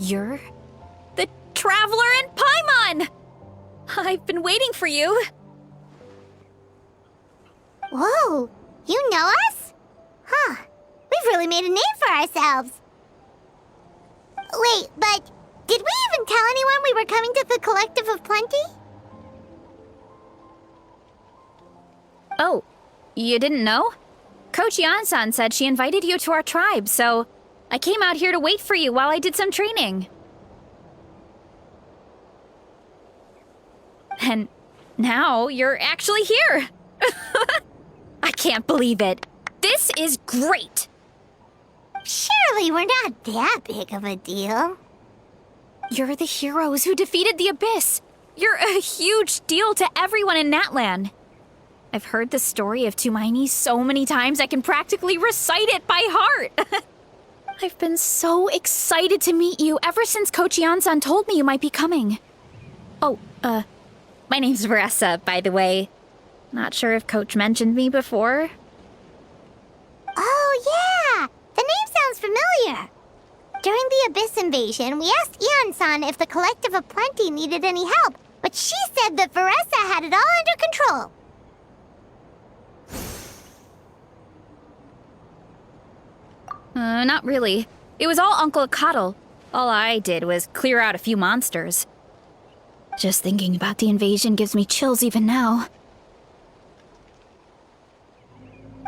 You're the Traveler in Paimon! I've been waiting for you. Whoa, you know us? Huh, we've really made a name for ourselves. Wait, but did we even tell anyone we were coming to the Collective of Plenty? Oh, you didn't know? Coach Yan-san said she invited you to our tribe, so I came out here to wait for you while I did some training. And now you're actually here. I can't believe it. This is great. Surely we're not that big of a deal. You're the heroes who defeated the Abyss. You're a huge deal to everyone in Natlan. I've heard the story of Tumaini so many times I can practically recite it by heart. I've been so excited to meet you ever since Coach Yan-san told me you might be coming. Oh, my name's Varesa, by the way. Not sure if Coach mentioned me before. Oh, yeah! The name sounds familiar. During the Abyss invasion, we asked Ian-san if the Collective of Plenty needed any help, but she said that Varesa had it all under control. Not really. It was all Uncle Akatl. All I did was clear out a few monsters. Just thinking about the invasion gives me chills even now.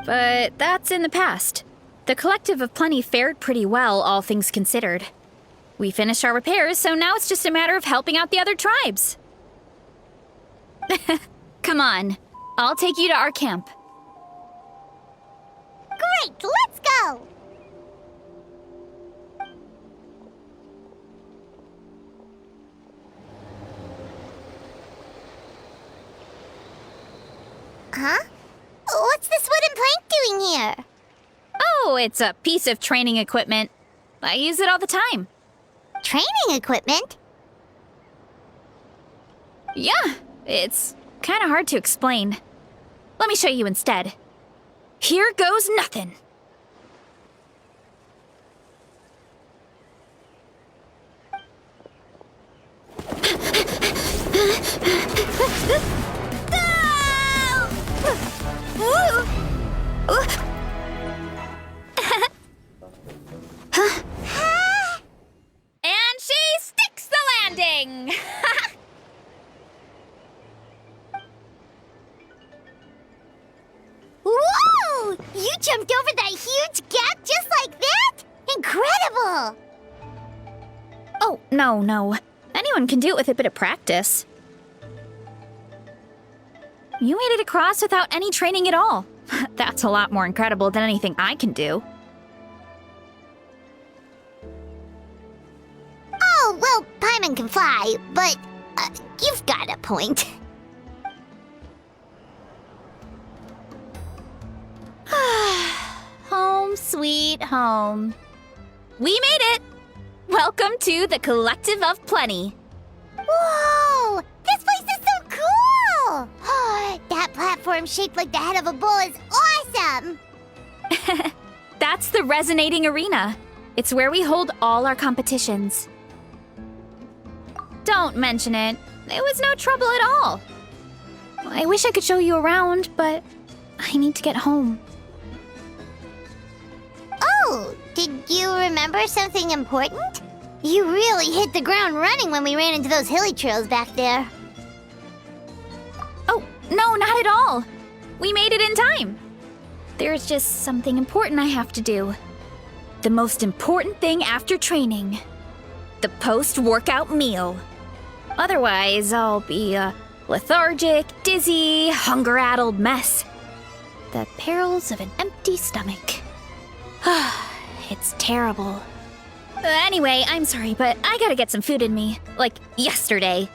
But that's in the past. The Collective of Plenty fared pretty well, all things considered. We finished our repairs, so now it's just a matter of helping out the other tribes. Come on, I'll take you to our camp. Great, let's go! Huh? What's this wooden plank doing here? Oh, it's a piece of training equipment. I use it all the time. Training equipment? Yeah, it's kind of hard to explain. Let me show you instead. Here goes nothing. And she sticks the landing! Whoa! You jumped over that huge gap just like that? Incredible! Oh, no. Anyone can do it with a bit of practice. You made it across without any training at all. That's a lot more incredible than anything I can do. Oh, well, Paimon can fly, but you've got a point. Home sweet home. We made it! Welcome to the Collective of Plenty. Whoa! This place is so cool! That platform shaped like the head of a bull is awesome! That's the Resonating Arena. It's where we hold all our competitions. Don't mention it. It was no trouble at all. I wish I could show you around, but I need to get home. Oh, did you remember something important? You really hit the ground running when we ran into those hilly trails back there. Oh, no, not at all. We made it in time. There's just something important I have to do. The most important thing after training. The post-workout meal. Otherwise, I'll be a lethargic, dizzy, hunger-addled mess. The perils of an empty stomach. It's terrible. Anyway, I'm sorry, but I gotta get some food in me. Like, yesterday.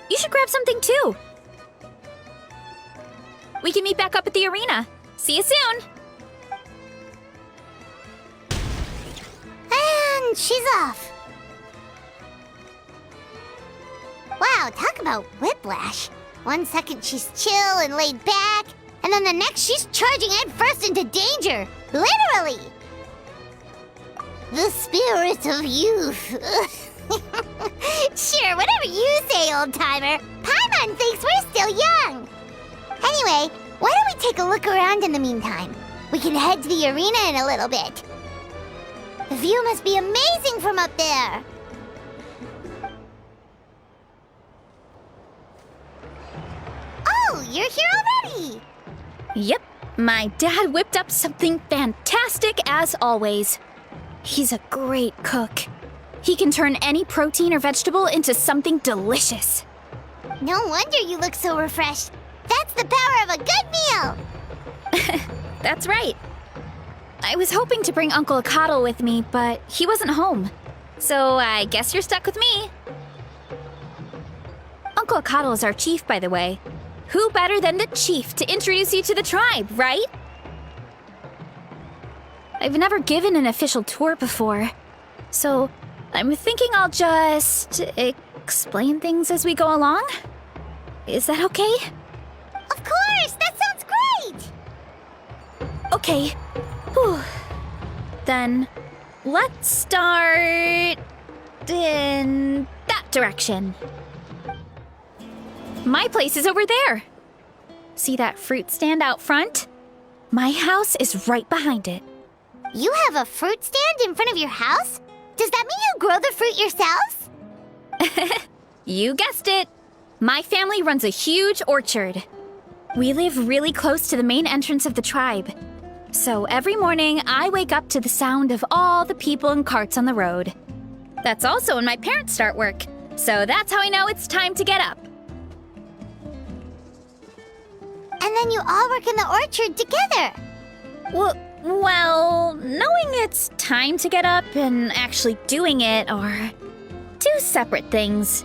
You should grab something, too. We can meet back up at the arena. See you soon! And she's off. Wow, talk about whiplash. 1 second she's chill and laid back, and then the next she's charging headfirst into danger. Literally! The spirit of youth. Sure, whatever you say, old-timer. Paimon thinks we're still young. Anyway, why don't we take a look around in the meantime? We can head to the arena in a little bit. The view must be amazing from up there. Oh, you're here already. Yep, my dad whipped up something fantastic as always. He's a great cook. He can turn any protein or vegetable into something delicious. No wonder you look so refreshed. That's the power of a good meal. That's right. I was hoping to bring Uncle Akatl with me, but he wasn't home. So I guess you're stuck with me. Uncle Akatl is our chief, by the way. Who better than the chief to introduce you to the tribe, right? I've never given an official tour before, so I'm thinking I'll just explain things as we go along. Is that okay? Of course, that sounds great. Okay. Whew. Then let's start in that direction. My place is over there. See that fruit stand out front? My house is right behind it. You have a fruit stand in front of your house? Does that mean you grow the fruit yourselves? You guessed it. My family runs a huge orchard. We live really close to the main entrance of the tribe. So every morning, I wake up to the sound of all the people and carts on the road. That's also when my parents start work. So that's how I know it's time to get up. And then you all work in the orchard together. Well, knowing it's time to get up and actually doing it are two separate things.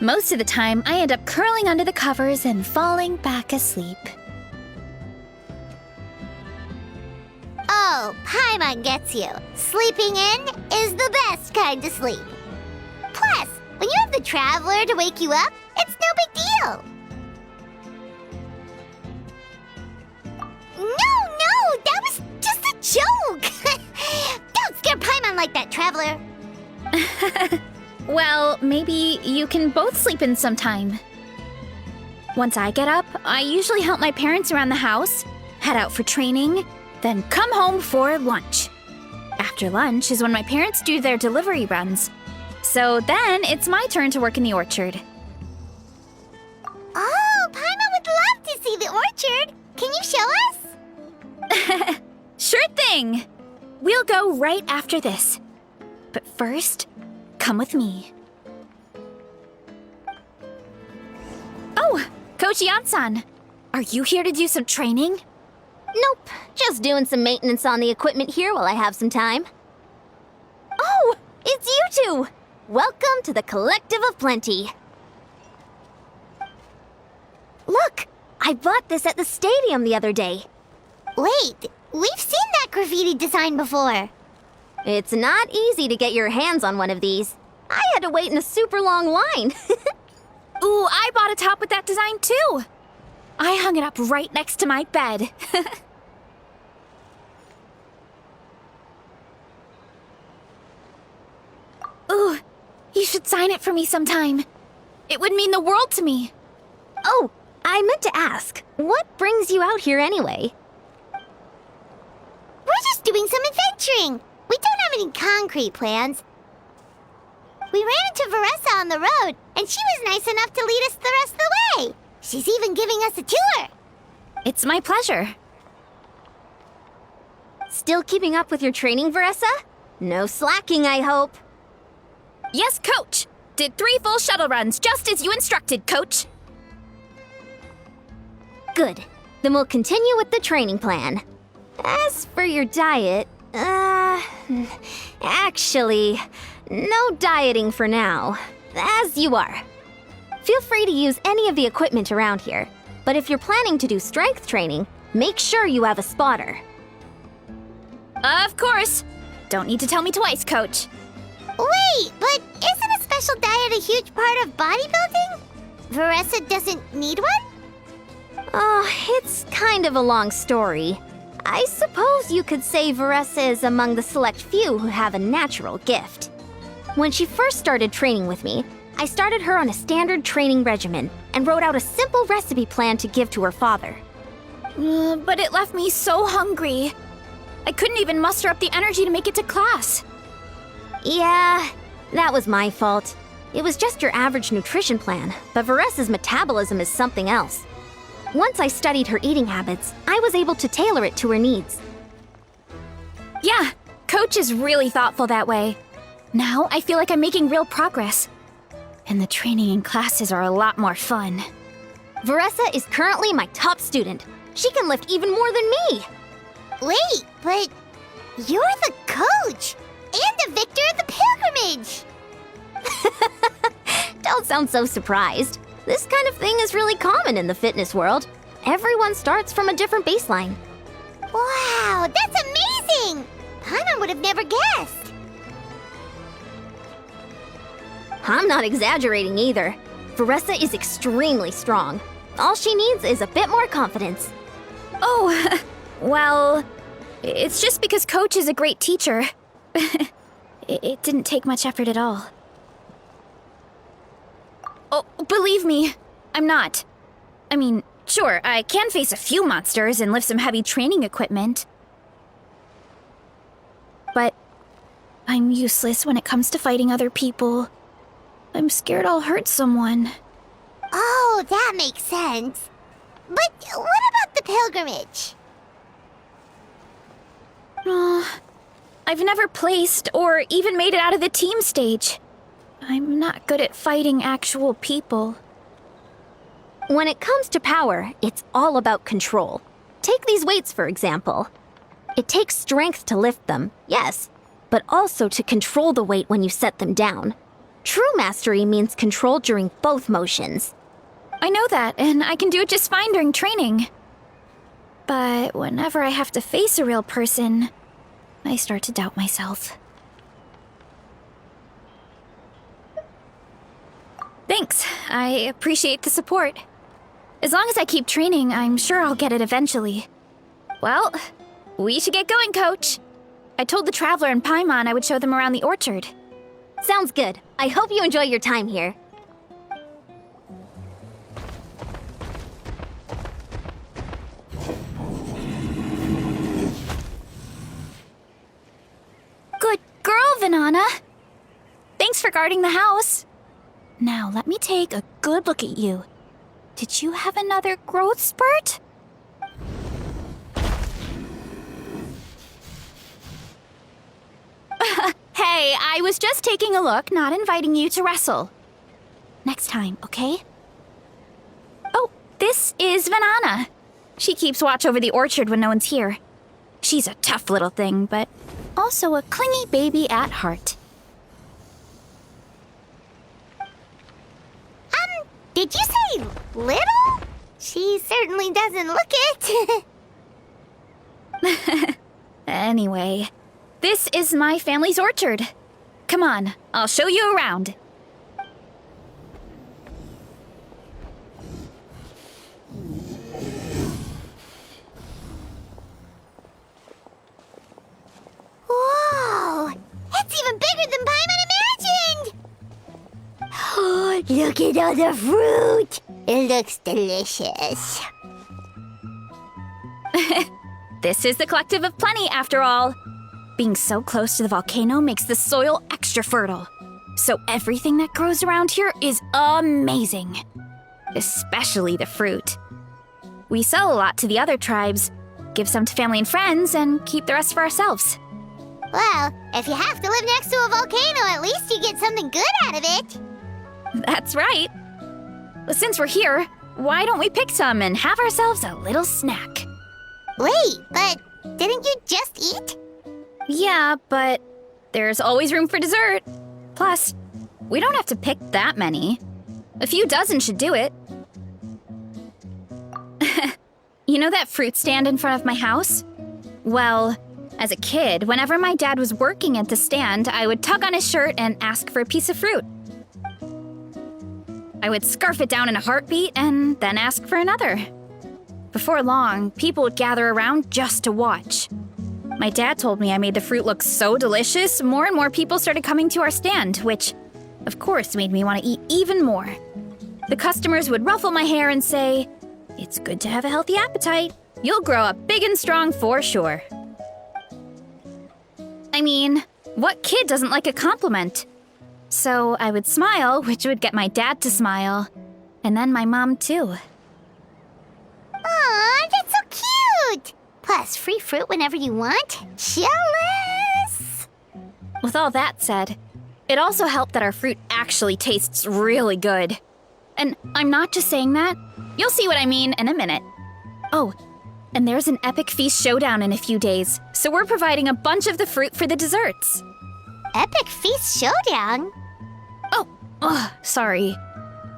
Most of the time, I end up curling under the covers and falling back asleep. Oh, Paimon gets you. Sleeping in is the best kind of sleep. Plus, when you have the Traveler to wake you up, it's no big deal. No, that was just a joke. Don't scare Paimon like that, Traveler. Well, maybe you can both sleep in sometime. Once I get up, I usually help my parents around the house, head out for training, then come home for lunch. After lunch is when my parents do their delivery runs. So then it's my turn to work in the orchard. Oh, Paimon would love to see the orchard. Can you show us? Sure thing! We'll go right after this. But first, come with me. Oh, Coach Yan-san, are you here to do some training? Nope, just doing some maintenance on the equipment here while I have some time. Oh, it's you two! Welcome to the Collective of Plenty. Look, I bought this at the stadium the other day. Wait, we've seen that graffiti design before. It's not easy to get your hands on one of these. I had to wait in a super long line. Ooh, I bought a top with that design too. I hung it up right next to my bed. Ooh, you should sign it for me sometime. It would mean the world to me. Oh, I meant to ask, what brings you out here anyway? We're just doing some adventuring. We don't have any concrete plans. We ran into Varesa on the road, and she was nice enough to lead us the rest of the way. She's even giving us a tour. It's my pleasure. Still keeping up with your training, Varesa? No slacking, I hope. Yes, Coach. Did 3 full shuttle runs, just as you instructed, Coach. Good. Then we'll continue with the training plan. As for your diet, actually, no dieting for now. As you are. Feel free to use any of the equipment around here, but if you're planning to do strength training, make sure you have a spotter. Of course. Don't need to tell me twice, Coach. Wait, but isn't a special diet a huge part of bodybuilding? Varesa doesn't need one? Oh, it's kind of a long story. I suppose you could say Varesa is among the select few who have a natural gift. When she first started training with me, I started her on a standard training regimen and wrote out a simple recipe plan to give to her father. But it left me so hungry. I couldn't even muster up the energy to make it to class. Yeah, that was my fault. It was just your average nutrition plan, but Varesa's metabolism is something else. Once I studied her eating habits, I was able to tailor it to her needs. Yeah, Coach is really thoughtful that way. Now I feel like I'm making real progress. And the training and classes are a lot more fun. Varesa is currently my top student. She can lift even more than me. Wait, but you're the coach and the victor of the pilgrimage. Don't sound so surprised. This kind of thing is really common in the fitness world. Everyone starts from a different baseline. Wow, that's amazing! Paimon would have never guessed. I'm not exaggerating either. Varesa is extremely strong. All she needs is a bit more confidence. Oh, well, it's just because Coach is a great teacher. It didn't take much effort at all. Oh, believe me, I'm not. I mean, sure, I can face a few monsters and lift some heavy training equipment. But I'm useless when it comes to fighting other people. I'm scared I'll hurt someone. Oh, that makes sense. But what about the pilgrimage? I've never placed or even made it out of the team stage. I'm not good at fighting actual people. When it comes to power, it's all about control. Take these weights, for example. It takes strength to lift them, yes, but also to control the weight when you set them down. True mastery means control during both motions. I know that, and I can do it just fine during training. But whenever I have to face a real person, I start to doubt myself. Thanks. I appreciate the support. As long as I keep training, I'm sure I'll get it eventually. Well, we should get going, Coach. I told the Traveler and Paimon I would show them around the orchard. Sounds good. I hope you enjoy your time here. Good girl, Vanana. Thanks for guarding the house. Now, let me take a good look at you. Did you have another growth spurt? Hey, I was just taking a look, not inviting you to wrestle. Next time, okay? Oh, this is Vanana. She keeps watch over the orchard when no one's here. She's a tough little thing, but also a clingy baby at heart. Did you say little? She certainly doesn't look it. Anyway, this is my family's orchard. Come on, I'll show you around. Whoa! It's even bigger than Paimon imagined! Oh, look at all the fruit! It looks delicious. This is the Collective of Plenty, after all. Being so close to the volcano makes the soil extra fertile. So everything that grows around here is amazing. Especially the fruit. We sell a lot to the other tribes, give some to family and friends, and keep the rest for ourselves. Well, if you have to live next to a volcano, at least you get something good out of it. That's right. Well, since we're here, why don't we pick some and have ourselves a little snack? Wait, but didn't you just eat? Yeah, but there's always room for dessert. Plus, we don't have to pick that many. A few dozen should do it. You know that fruit stand in front of my house? Well, as a kid, whenever my dad was working at the stand, I would tug on his shirt and ask for a piece of fruit. I would scarf it down in a heartbeat and then ask for another. Before long, people would gather around just to watch. My dad told me I made the fruit look so delicious, more and more people started coming to our stand, which, of course, made me want to eat even more. The customers would ruffle my hair and say, "It's good to have a healthy appetite. You'll grow up big and strong for sure." I mean, what kid doesn't like a compliment? So I would smile, which would get my dad to smile. And then my mom, too. Aw, that's so cute! Plus, free fruit whenever you want. Jealous! With all that said, it also helped that our fruit actually tastes really good. And I'm not just saying that. You'll see what I mean in a minute. Oh, and there's an epic feast showdown in a few days, so we're providing a bunch of the fruit for the desserts. Epic Feast Showdown? Oh, sorry.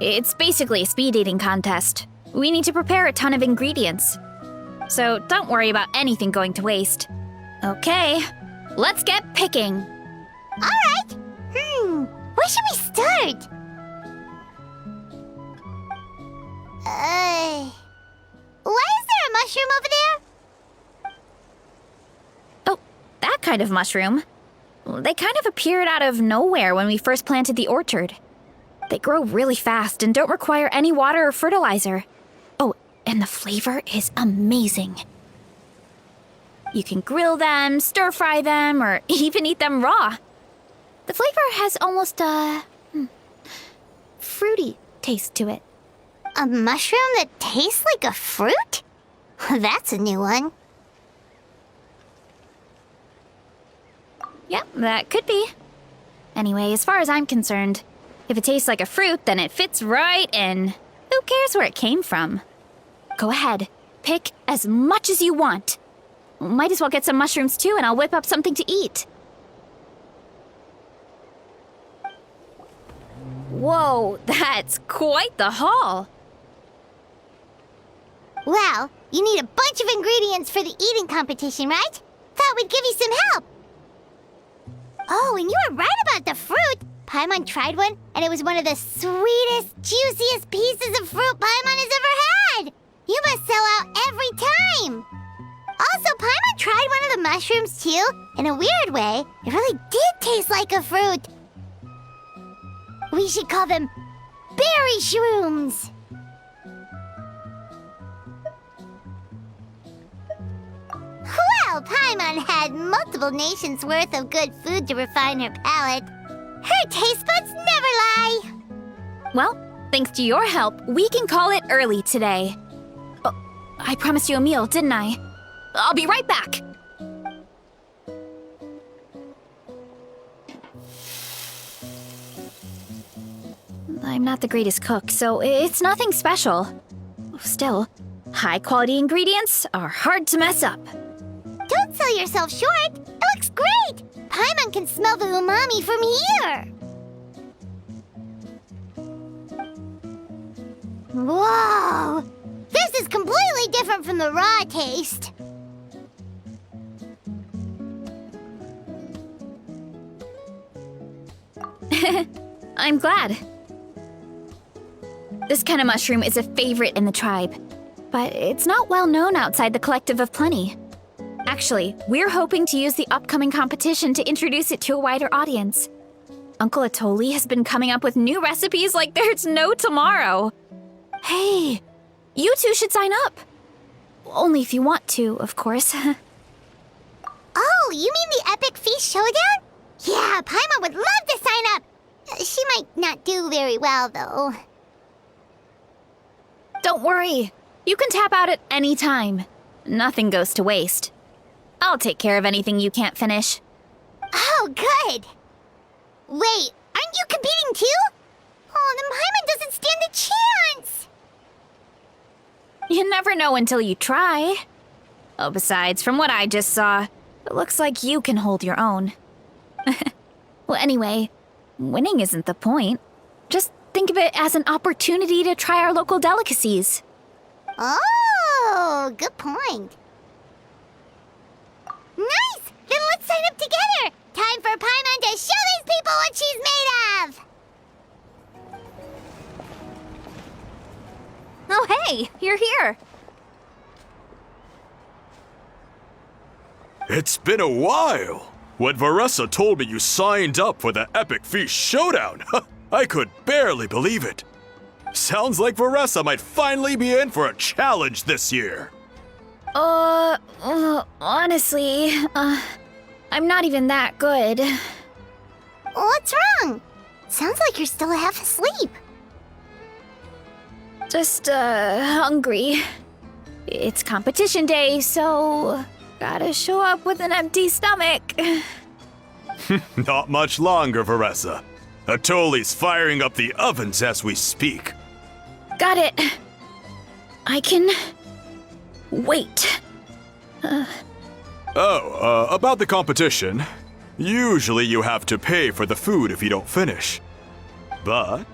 It's basically a speed eating contest. We need to prepare a ton of ingredients. So don't worry about anything going to waste. Okay, let's get picking. Alright! Where should we start? Why is there a mushroom over there? Oh, that kind of mushroom. They kind of appeared out of nowhere when we first planted the orchard. They grow really fast and don't require any water or fertilizer. Oh, and the flavor is amazing. You can grill them, stir-fry them, or even eat them raw. The flavor has almost a fruity taste to it. A mushroom that tastes like a fruit? That's a new one. Yep, that could be. Anyway, as far as I'm concerned, if it tastes like a fruit, then it fits right in. Who cares where it came from? Go ahead, pick as much as you want. Might as well get some mushrooms too, and I'll whip up something to eat. Whoa, that's quite the haul. Well, you need a bunch of ingredients for the eating competition, right? Thought we'd give you some help. Oh, and you were right about the fruit. Paimon tried one, and it was one of the sweetest, juiciest pieces of fruit Paimon has ever had. You must sell out every time. Also, Paimon tried one of the mushrooms too. In a weird way, it really did taste like a fruit. We should call them berry shrooms. Well, Paimon had multiple nations' worth of good food to refine her palate. Her taste buds never lie. Well, thanks to your help, we can call it early today. Oh, I promised you a meal, didn't I? I'll be right back. I'm not the greatest cook, so it's nothing special. Still, high-quality ingredients are hard to mess up. Don't sell yourself short. It looks great. Paimon can smell the umami from here. Whoa! This is completely different from the raw taste. I'm glad. This kind of mushroom is a favorite in the tribe, but it's not well known outside the Collective of Plenty. Actually, we're hoping to use the upcoming competition to introduce it to a wider audience. Uncle Atoli has been coming up with new recipes like there's no tomorrow. Hey, you two should sign up. Only if you want to, of course. Oh, you mean the Epic Feast Showdown? Yeah, Paimon would love to sign up. She might not do very well, though. Don't worry. You can tap out at any time. Nothing goes to waste. I'll take care of anything you can't finish. Oh, good. Wait, aren't you competing too? Oh, then Paimon doesn't stand a chance. You never know until you try. Oh, besides, from what I just saw, it looks like you can hold your own. Well, anyway, winning isn't the point. Just think of it as an opportunity to try our local delicacies. Oh, good point. Nice! Then let's sign up together! Time for Paimon to show these people what she's made of! Oh, hey, you're here. It's been a while. When Varesa told me you signed up for the Epic Feast Showdown, I could barely believe it. Sounds like Varesa might finally be in for a challenge this year. Honestly, I'm not even that good. What's wrong? Sounds like you're still half asleep. Just, hungry. It's competition day, so gotta show up with an empty stomach. Not much longer, Varesa. Atoli's firing up the ovens as we speak. Got it. I can wait. About the competition. Usually you have to pay for the food if you don't finish. But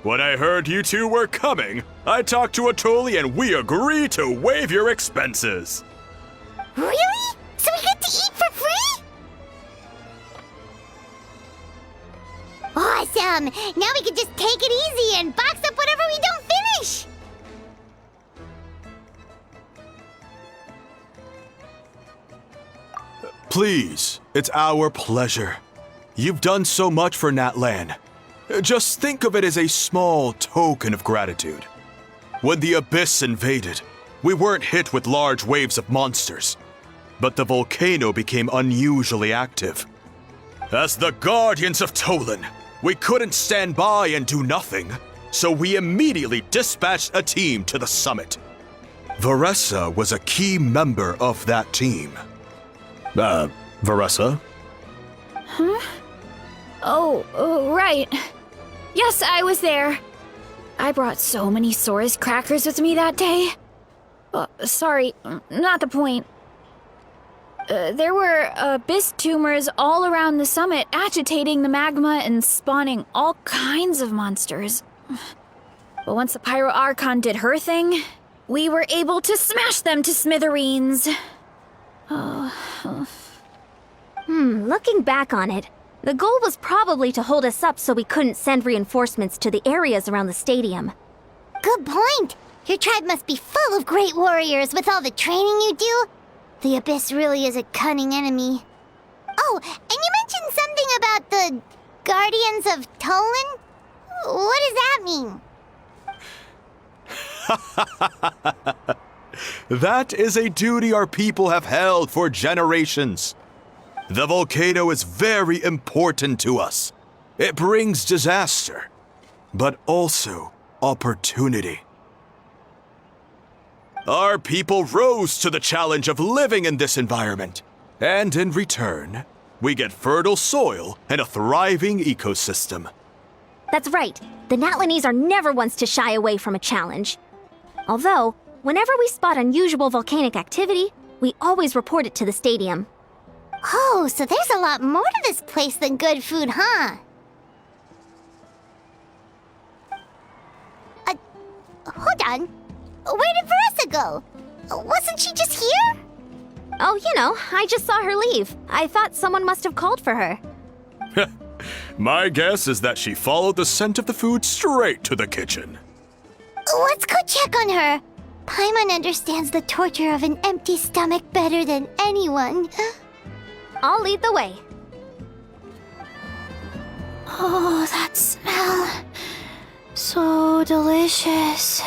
when I heard you two were coming, I talked to Atoli and we agreed to waive your expenses. Really? So we get to eat for free? Awesome! Now we can just take it easy and box up whatever we don't finish! Please, it's our pleasure. You've done so much for Natlan. Just think of it as a small token of gratitude. When the Abyss invaded, we weren't hit with large waves of monsters, but the volcano became unusually active. As the Guardians of Tolan, we couldn't stand by and do nothing, so we immediately dispatched a team to the summit. Varesa was a key member of that team. Varesa? Oh, right. Yes, I was there. I brought so many Sora's crackers with me that day. Sorry, not the point. There were abyss tumors all around the summit, agitating the magma and spawning all kinds of monsters. But once the Pyro Archon did her thing, we were able to smash them to smithereens. Looking back on it, the goal was probably to hold us up so we couldn't send reinforcements to the areas around the stadium. Good point! Your tribe must be full of great warriors with all the training you do. The Abyss really is a cunning enemy. Oh, and you mentioned something about the Guardians of Tolan? What does that mean? That is a duty our people have held for generations. The volcano is very important to us. It brings disaster, but also opportunity. Our people rose to the challenge of living in this environment, and in return, we get fertile soil and a thriving ecosystem. That's right. The Natlanese are never ones to shy away from a challenge. Although, whenever we spot unusual volcanic activity, we always report it to the stadium. Oh, so there's a lot more to this place than good food, huh? Hold on. Where did Varesa go? Wasn't she just here? Oh, I just saw her leave. I thought someone must have called for her. My guess is that she followed the scent of the food straight to the kitchen. Let's go check on her. Paimon understands the torture of an empty stomach better than anyone. I'll lead the way. Oh, that smell. So delicious.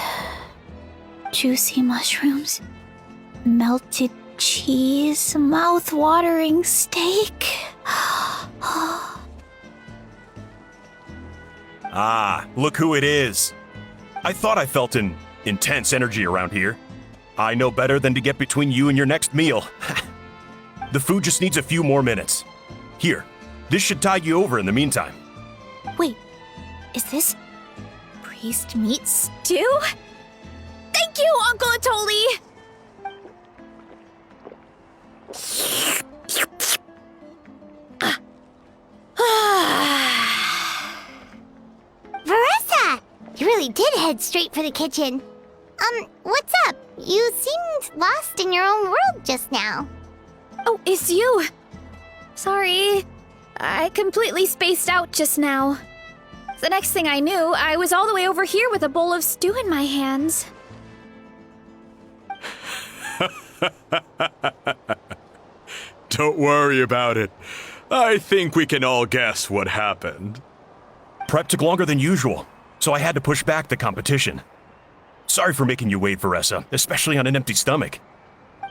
Juicy mushrooms, melted cheese, mouth-watering steak. Ah, look who it is. I thought I felt an intense energy around here. I know better than to get between you and your next meal. The food just needs a few more minutes. Here, this should tide you over in the meantime. Wait, is this priest meat stew? Thank you, Uncle Atoli! Varesa! You really did head straight for the kitchen. What's up? You seemed lost in your own world just now. Oh, it's you! Sorry, I completely spaced out just now. The next thing I knew, I was all the way over here with a bowl of stew in my hands. Don't worry about it. I think we can all guess what happened. Prep took longer than usual, so I had to push back the competition. Sorry for making you wait, Varesa, especially on an empty stomach.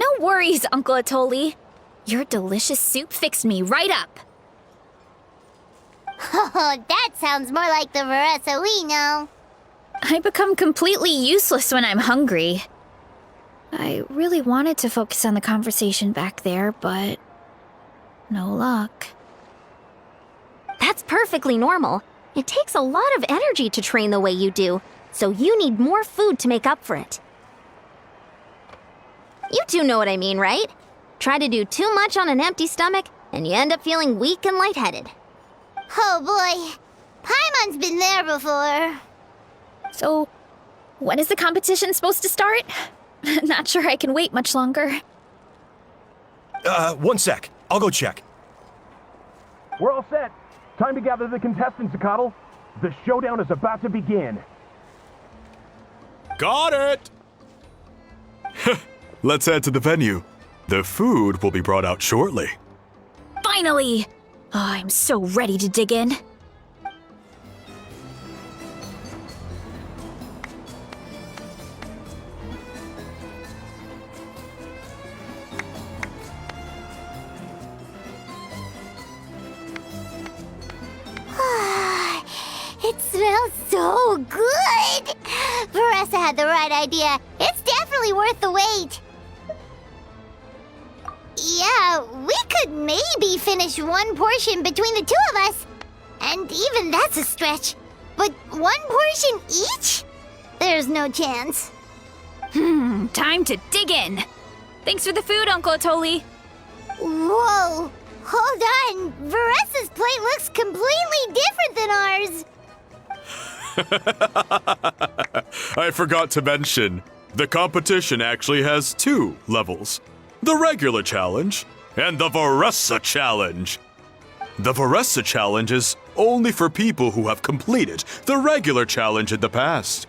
No worries, Uncle Atoli. Your delicious soup fixed me right up. Oh, that sounds more like the Varesa we know. I become completely useless when I'm hungry. I really wanted to focus on the conversation back there, but no luck. That's perfectly normal. It takes a lot of energy to train the way you do, so you need more food to make up for it. You two know what I mean, right? Try to do too much on an empty stomach, and you end up feeling weak and lightheaded. Oh boy, Paimon's been there before. So, when is the competition supposed to start? Not sure I can wait much longer. 1 sec. I'll go check. We're all set. Time to gather the contestants, Akatl. The showdown is about to begin. Got it! Let's head to the venue. The food will be brought out shortly. Finally! Oh, I'm so ready to dig in. It smells so good! Varesa had the right idea. It's definitely worth the wait. Yeah, we could maybe finish one portion between the two of us. And even that's a stretch. But one portion each? There's no chance. Time to dig in. Thanks for the food, Uncle Atoli. Whoa! Hold on! Varesa's plate looks completely different than ours! I forgot to mention, the competition actually has 2 levels. The regular challenge and the Varesa challenge. The Varesa challenge is only for people who have completed the regular challenge in the past.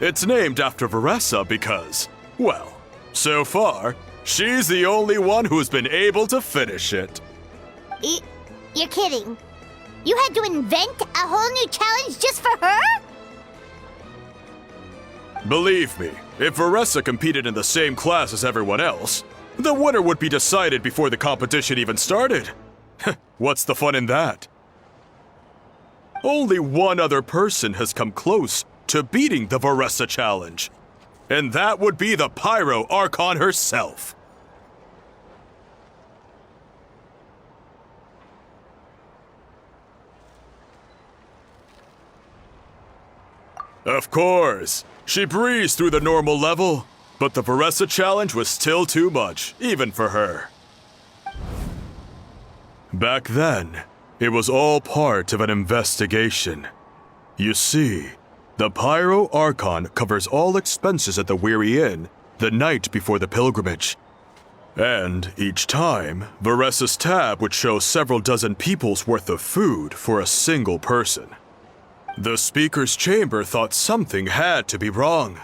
It's named after Varesa because, well, so far, she's the only one who's been able to finish it. You're kidding. You had to invent a whole new challenge just for her? Believe me, if Varesa competed in the same class as everyone else, the winner would be decided before the competition even started. What's the fun in that? Only one other person has come close to beating the Varesa challenge, and that would be the Pyro Archon herself. Of course, she breezed through the normal level, but the Varesa challenge was still too much, even for her. Back then, it was all part of an investigation. You see, the Pyro Archon covers all expenses at the Weary Inn the night before the pilgrimage. And each time, Varesa's tab would show several dozen people's worth of food for a single person. The speaker's chamber thought something had to be wrong.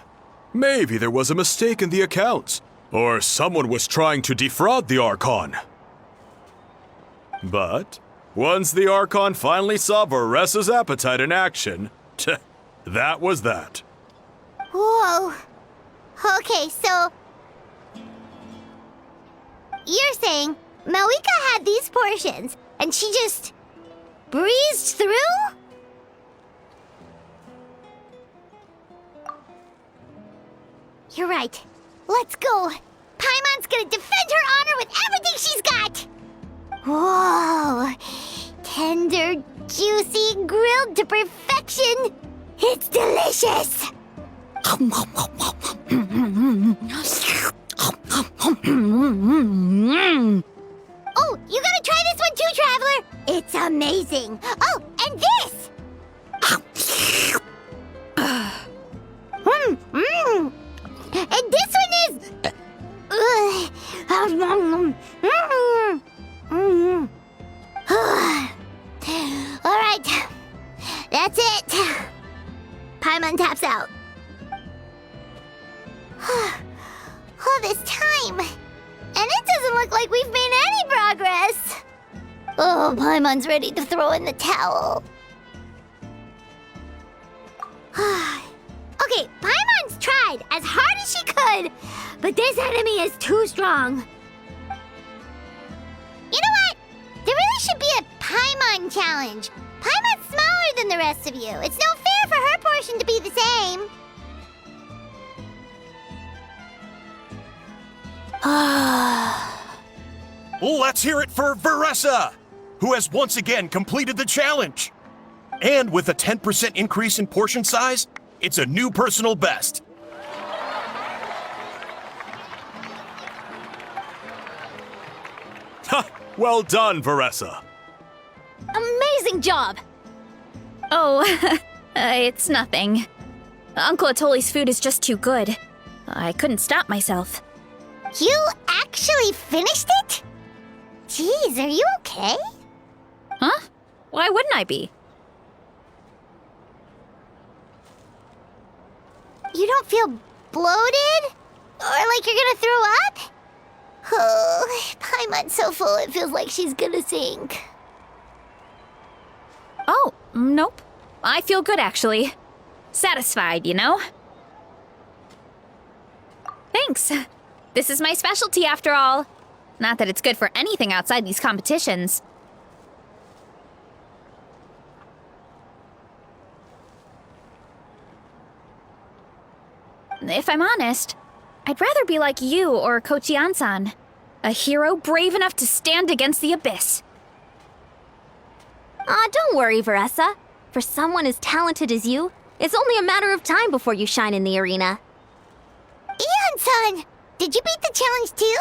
Maybe there was a mistake in the accounts, or someone was trying to defraud the Archon. But once the Archon finally saw Varesa's appetite in action, that was that. Whoa. Okay, so... You're saying Malika had these portions, and she just... breezed through? You're right. Let's go. Paimon's gonna defend her honor with everything she's got! Whoa! Tender, juicy, grilled to perfection! It's delicious! Oh, you gotta try this one too, Traveler! It's amazing! Oh, and this! And this one is... Alright, that's it. Paimon taps out. All this time, And it doesn't look like we've made any progress. Oh, Paimon's ready to throw in the towel. Okay, Paimon's tried as hard as she could, but this enemy is too strong. You know what? There really should be a Paimon challenge. Paimon's smaller than the rest of you. It's no fair for her portion to be the same. Let's hear it for Varesa, who has once again completed the challenge. And with a 10% increase in portion size, it's a new personal best. Ha! Well done, Varesa. Amazing job! Oh, it's nothing. Uncle Atoli's food is just too good. I couldn't stop myself. You actually finished it? Jeez, are you okay? Huh? Why wouldn't I be? You don't feel bloated? Or like you're gonna throw up? Oh, Paimon's so full it feels like she's gonna sink. Oh, nope. I feel good, actually. Satisfied, you know? Thanks. This is my specialty, after all. Not that it's good for anything outside these competitions. If I'm honest, I'd rather be like you or Kochi-an-san. A hero brave enough to stand against the abyss. Don't worry, Varesa. For someone as talented as you, it's only a matter of time before you shine in the arena. Ian-san, did you beat the challenge too?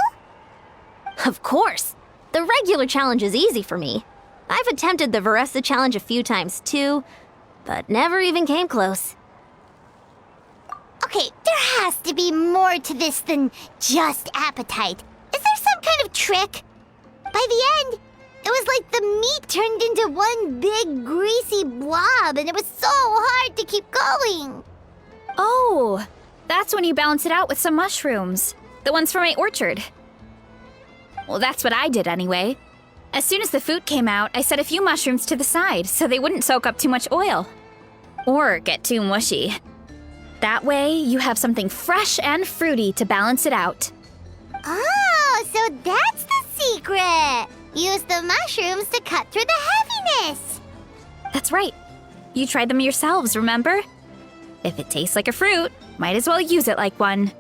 Of course! The regular challenge is easy for me. I've attempted the Varesa challenge a few times too, but never even came close. Okay, there has to be more to this than just appetite. Is there some kind of trick? By the end, it was like the meat turned into one big greasy blob and it was so hard to keep going. Oh, that's when you balance it out with some mushrooms. The ones from my orchard. Well, that's what I did anyway. As soon as the food came out, I set a few mushrooms to the side so they wouldn't soak up too much oil. Or get too mushy. That way, you have something fresh and fruity to balance it out. Oh, so that's the secret. Use the mushrooms to cut through the heaviness. That's right. You tried them yourselves, remember? If it tastes like a fruit, might as well use it like one.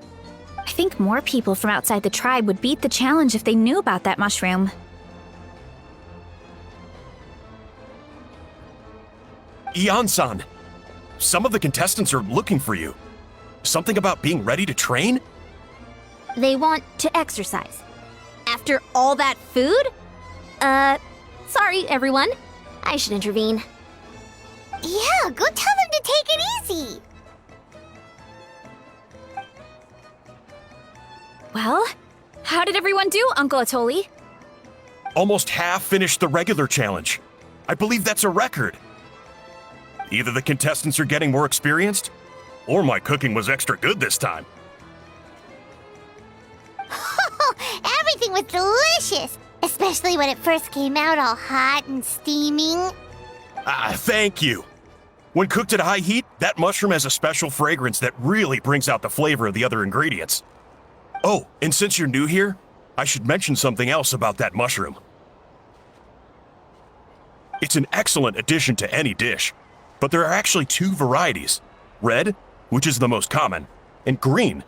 I think more people from outside the tribe would beat the challenge if they knew about that mushroom. Ian-san, some of the contestants are looking for you. Something about being ready to train? They want to exercise. After all that food? Sorry, everyone. I should intervene. Yeah, go tell them to take it easy. Well, how did everyone do, Uncle Atoli? Almost half finished the regular challenge. I believe that's a record. Either the contestants are getting more experienced, or my cooking was extra good this time. Everything was delicious, especially when it first came out all hot and steaming. Thank you. When cooked at high heat, that mushroom has a special fragrance that really brings out the flavor of the other ingredients. Oh, and since you're new here, I should mention something else about that mushroom. It's an excellent addition to any dish, but there are actually two varieties. Red, which is the most common, and green.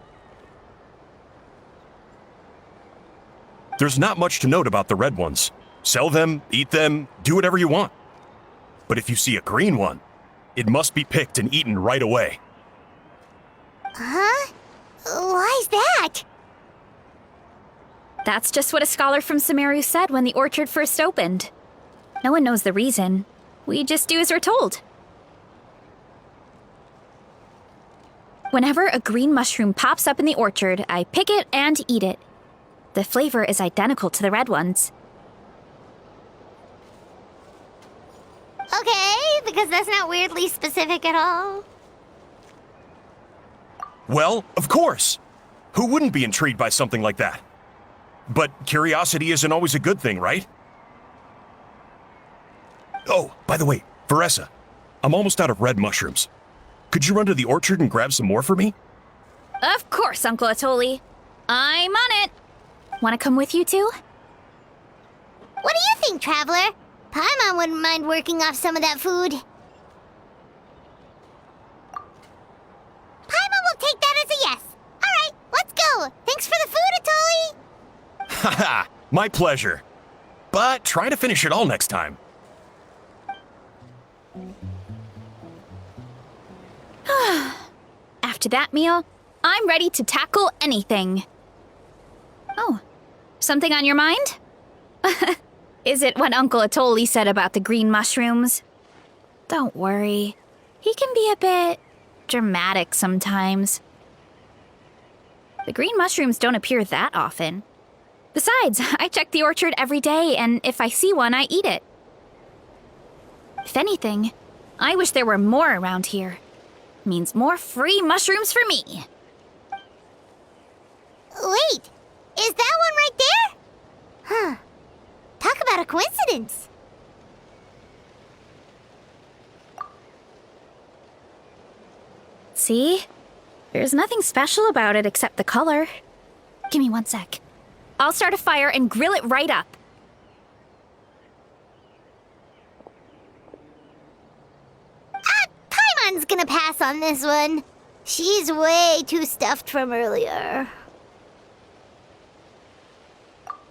There's not much to note about the red ones. Sell them, eat them, do whatever you want. But if you see a green one, it must be picked and eaten right away. Huh? Why's that? That's just what a scholar from Sumeru said when the orchard first opened. No one knows the reason. We just do as we're told. Whenever a green mushroom pops up in the orchard, I pick it and eat it. The flavor is identical to the red ones. Okay, because that's not weirdly specific at all. Well, of course. Who wouldn't be intrigued by something like that? But curiosity isn't always a good thing, right? Oh, by the way, Varesa, I'm almost out of red mushrooms. Could you run to the orchard and grab some more for me? Of course, Uncle Atoli. I'm on it. Want to come with you too? What do you think, Traveler? Paimon wouldn't mind working off some of that food. Paimon will take that as a yes. All right, let's go. Thanks for the food, Atoli. Haha, my pleasure. But try to finish it all next time. After that meal, I'm ready to tackle anything. Oh, something on your mind? Is it what Uncle Atoli said about the green mushrooms? Don't worry. He can be a bit dramatic sometimes. The green mushrooms don't appear that often. Besides, I check the orchard every day, and if I see one, I eat it. If anything, I wish there were more around here. Means more free mushrooms for me. Wait, is that one right there? Huh. Talk about a coincidence. See? There's nothing special about it except the color. Give me 1 sec. I'll start a fire and grill it right up. Paimon's gonna pass on this one. She's way too stuffed from earlier.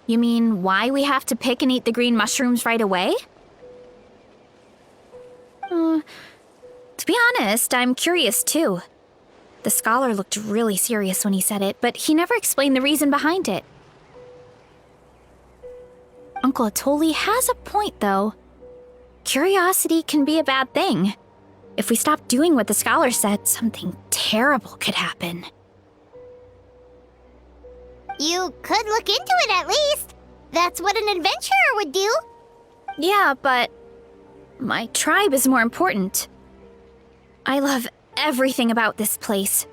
You mean why we have to pick and eat the green mushrooms right away? To be honest, I'm curious too. The scholar looked really serious when he said it, but he never explained the reason behind it. Uncle Atoli has a point, though. Curiosity can be a bad thing. If we stop doing what the scholar said, something terrible could happen. You could look into it at least. That's what an adventurer would do. Yeah, but my tribe is more important. I love everything about this place.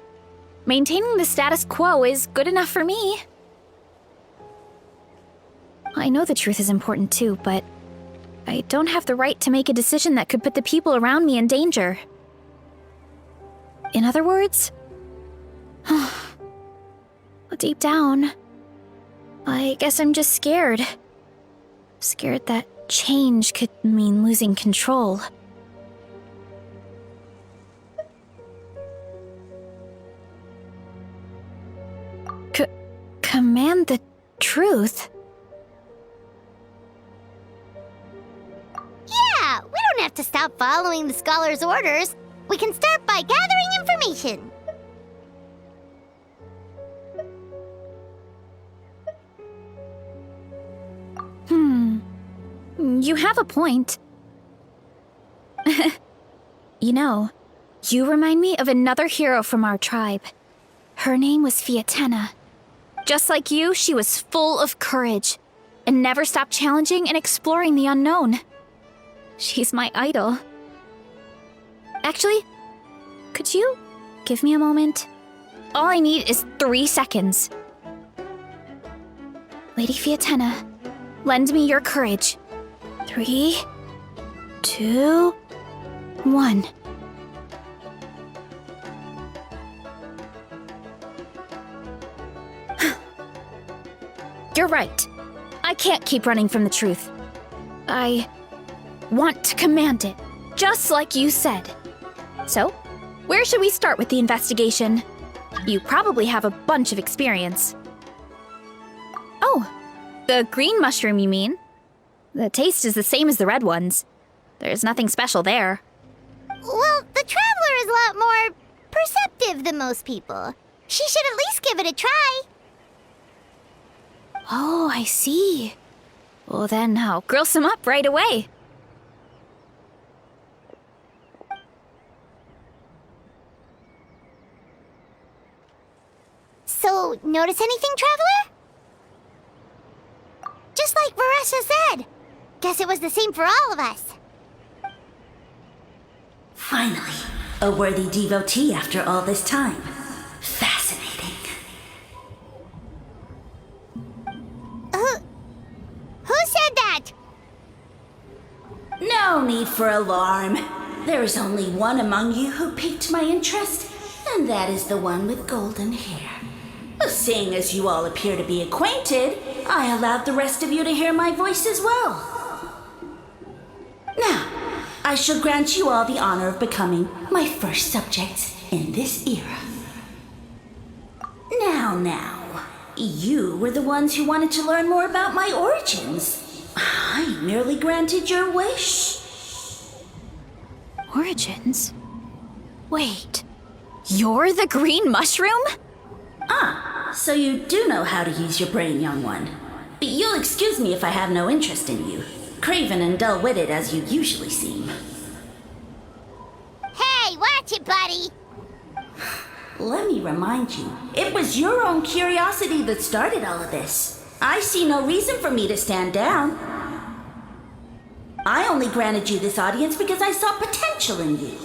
Maintaining the status quo is good enough for me. I know the truth is important too, but I don't have the right to make a decision that could put the people around me in danger. In other words, deep down, I guess I'm just scared. Scared that change could mean losing control. Command the truth? Yeah, we don't have to stop following the scholar's orders. We can start by gathering information. You have a point. You know, you remind me of another hero from our tribe. Her name was Fiatena. Just like you, she was full of courage and never stopped challenging and exploring the unknown. She's my idol. Actually, could you give me a moment? All I need is 3 seconds. Lady Fiatena, lend me your courage. 3, 2, 1. You're right. I can't keep running from the truth. I want to command it, just like you said. So, where should we start with the investigation? You probably have a bunch of experience. Oh, the green mushroom, you mean? The taste is the same as the red ones. There's nothing special there. Well, the Traveler is a lot more perceptive than most people. She should at least give it a try. Oh, I see. Well, then I'll grill some up right away. So, notice anything, Traveler? Just like Varesa said. Guess it was the same for all of us. Finally, a worthy devotee after all this time. Fascinating. for alarm. There is only one among you who piqued my interest, and that is the one with golden hair. Seeing as you all appear to be acquainted, I allowed the rest of you to hear my voice as well. Now, I shall grant you all the honor of becoming my first subjects in this era. Now, you were the ones who wanted to learn more about my origins. I merely granted your wish. Origins? Wait, you're the green mushroom? So you do know how to use your brain, young one. You'll excuse me if I have no interest in you, craven and dull-witted as you usually seem. Hey, watch it, buddy! Let me remind you, it was your own curiosity that started all of this. I see no reason for me to stand down. I only granted you this audience because I saw potential in you.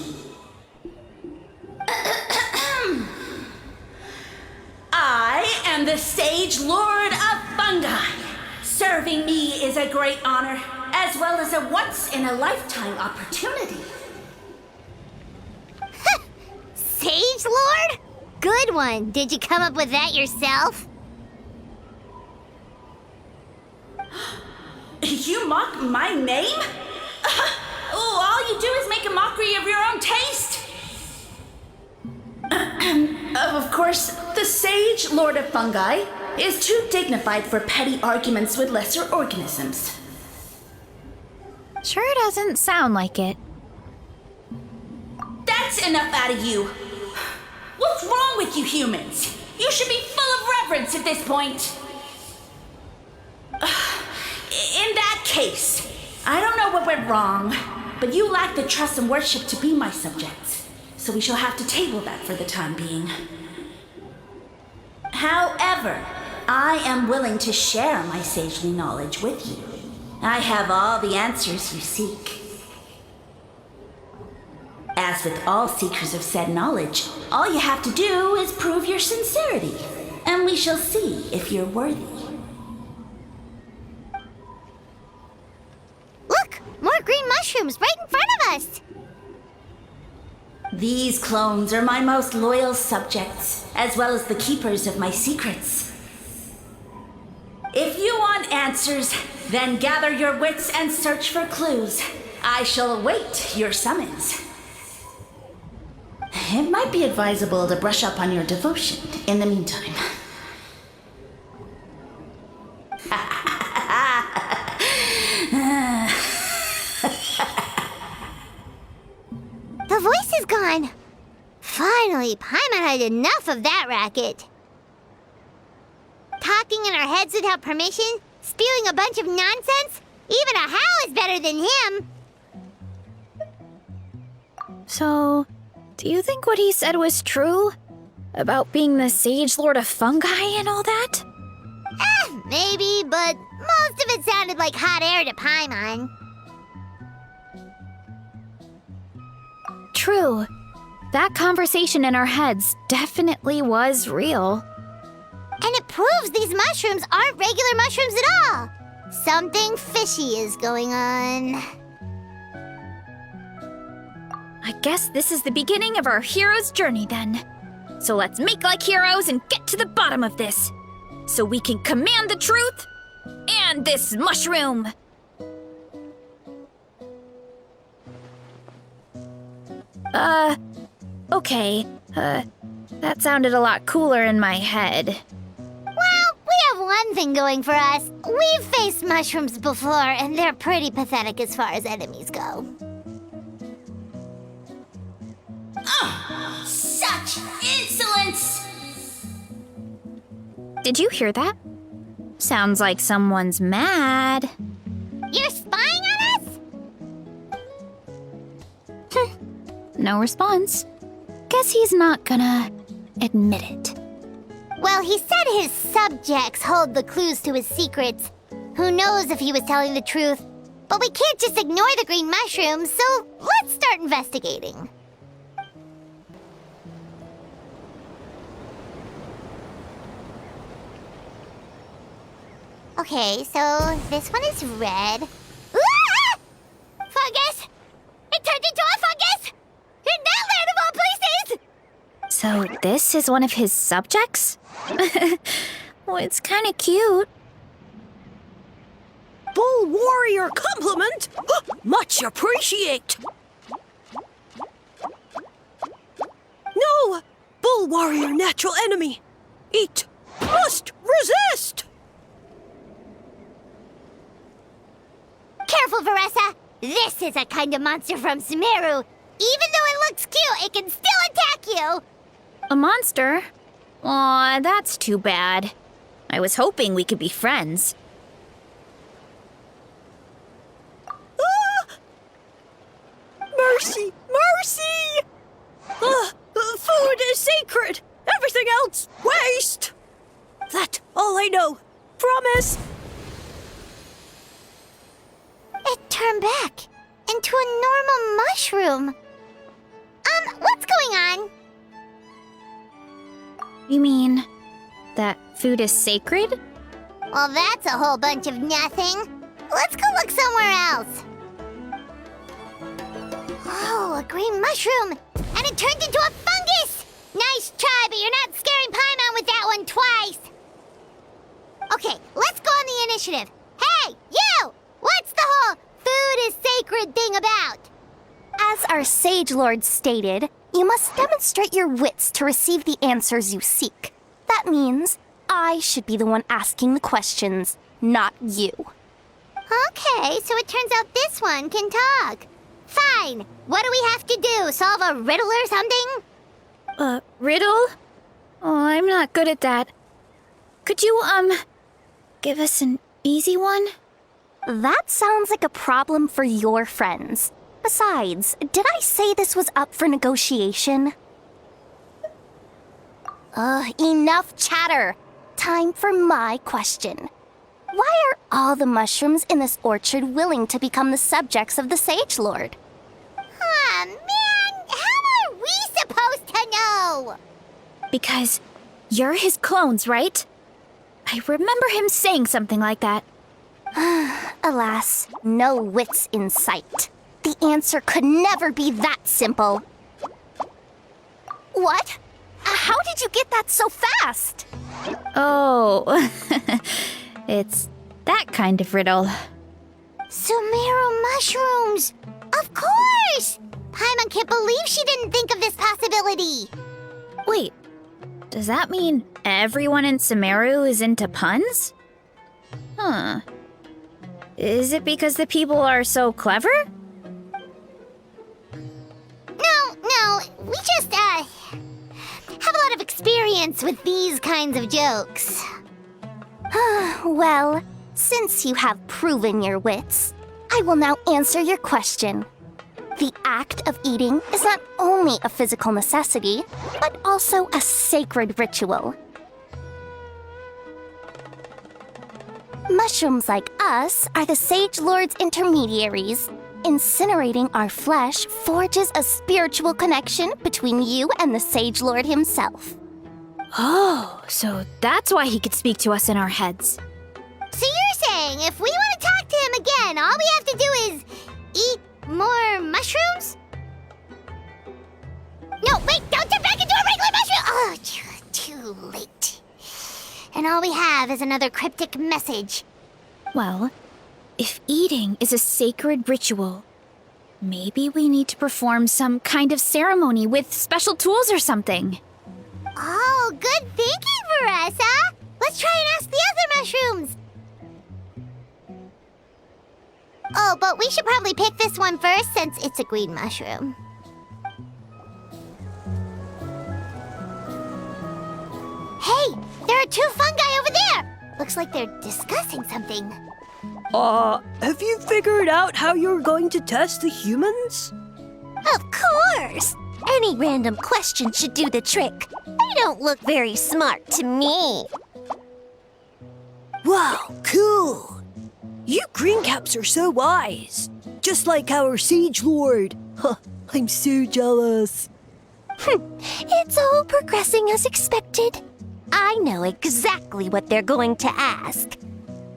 I am the Sage Lord of Fungi. Serving me is a great honor, as well as a once-in-a-lifetime opportunity. Sage Lord? Good one. Did you come up with that yourself? You mock my name? All you do is make a mockery of your own taste. Of course, the Sage Lord of Fungi is too dignified for petty arguments with lesser organisms. Sure doesn't sound like it. That's enough out of you. What's wrong with you humans? You should be full of reverence at this point. In that case, I don't know what went wrong, but you lack the trust and worship to be my subjects, so we shall have to table that for the time being. However, I am willing to share my sagely knowledge with you. I have all the answers you seek. As with all seekers of said knowledge, all you have to do is prove your sincerity, and we shall see if you're worthy. Look! More green mushrooms right in front of us! These clones are my most loyal subjects, as well as the keepers of my secrets. If you want answers, then gather your wits and search for clues. I shall await your summons. It might be advisable to brush up on your devotion in the meantime. The voice is gone. Finally, Paimon had enough of that racket. Talking in our heads without permission, spewing a bunch of nonsense. Even a howl is better than him. So, do you think what he said was true? About being the Sage Lord of Fungi and all that? Maybe, but most of it sounded like hot air to Paimon. True. That conversation in our heads definitely was real. And it proves these mushrooms aren't regular mushrooms at all. Something fishy is going on. I guess this is the beginning of our hero's journey then. So let's make like heroes and get to the bottom of this. So we can command the truth and this mushroom. Okay. That sounded a lot cooler in my head. Well, we have one thing going for us. We've faced mushrooms before, and they're pretty pathetic as far as enemies go. Such insolence! Did you hear that? Sounds like someone's mad. You're spying on us? No response. Guess he's not gonna admit it. Well, he said his subjects hold the clues to his secrets. Who knows if he was telling the truth? But we can't just ignore the green mushrooms, so let's start investigating. Okay, so this one is red. Ah! Fungus! So this is one of his subjects? Well, it's kind of cute. Bull warrior compliment! Much appreciate! No! Bull warrior natural enemy! Eat! Must resist! Careful, Varesa! This is a kind of monster from Sumeru. Even though it looks cute, it can still attack you! A monster? Aw, that's too bad. I was hoping we could be friends. Mercy! Mercy! Food is sacred! Everything else, waste! That all I know. Promise! It turned back into a normal mushroom. What's going on? You mean that food is sacred? Well, that's a whole bunch of nothing. Let's go look somewhere else. Oh, a green mushroom! And it turned into a fungus! Nice try, but you're not scaring Paimon with that one twice! Okay, let's go on the initiative. Hey, you! What's the whole food is sacred thing about? As our Sage Lord stated, you must demonstrate your wits to receive the answers you seek. That means I should be the one asking the questions, not you. Okay, so it turns out this one can talk. Fine. What do we have to do? Solve a riddle or something? Riddle? Oh, I'm not good at that. Could you, give us an easy one? That sounds like a problem for your friends. Besides, did I say this was up for negotiation? Enough chatter. Time for my question. Why are all the mushrooms in this orchard willing to become the subjects of the Sage Lord? Man, how are we supposed to know? Because you're his clones, right? I remember him saying something like that. Alas, no wits in sight. The answer could never be that simple. What? How did you get that so fast? Oh, it's that kind of riddle. Sumeru mushrooms! Of course! Paimon can't believe she didn't think of this possibility. Wait, does that mean everyone in Sumeru is into puns? Huh. Is it because the people are so clever? No, we just, have a lot of experience with these kinds of jokes. Well, since you have proven your wits, I will now answer your question. The act of eating is not only a physical necessity, but also a sacred ritual. Mushrooms like us are the Sage Lord's intermediaries. Incinerating our flesh forges a spiritual connection between you and the Sage Lord himself. Oh, so that's why he could speak to us in our heads. So you're saying if we want to talk to him again, all we have to do is eat more mushrooms? No, wait, don't turn back into a regular mushroom! Oh, too late. And all we have is another cryptic message. Well, if eating is a sacred ritual, maybe we need to perform some kind of ceremony with special tools or something. Oh, good thinking, Varesa! Let's try and ask the other mushrooms! Oh, but we should probably pick this one first since it's a green mushroom. Hey, there are two fungi over there! Looks like they're discussing something. Have you figured out how you're going to test the humans? Of course! Any random question should do the trick. They don't look very smart to me. Wow, cool! You greencaps are so wise. Just like our Sage Lord. Huh, I'm so jealous. It's all progressing as expected. I know exactly what they're going to ask.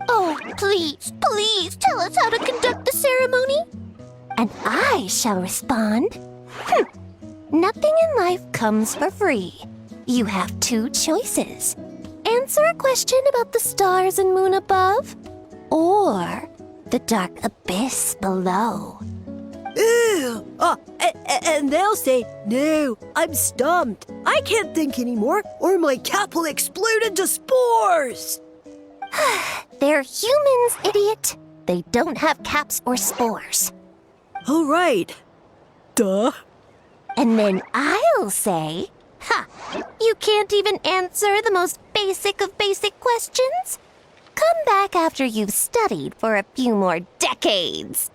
Oh, please, please tell us how to conduct the ceremony. And I shall respond. Nothing in life comes for free. You have two choices. Answer a question about the stars and moon above, or the dark abyss below. Ew! And they'll say, no, I'm stumped. I can't think anymore, or my cap will explode into spores. They're humans, idiot. They don't have caps or spores. All right. Duh. And then I'll say, you can't even answer the most basic of basic questions? Come back after you've studied for a few more decades.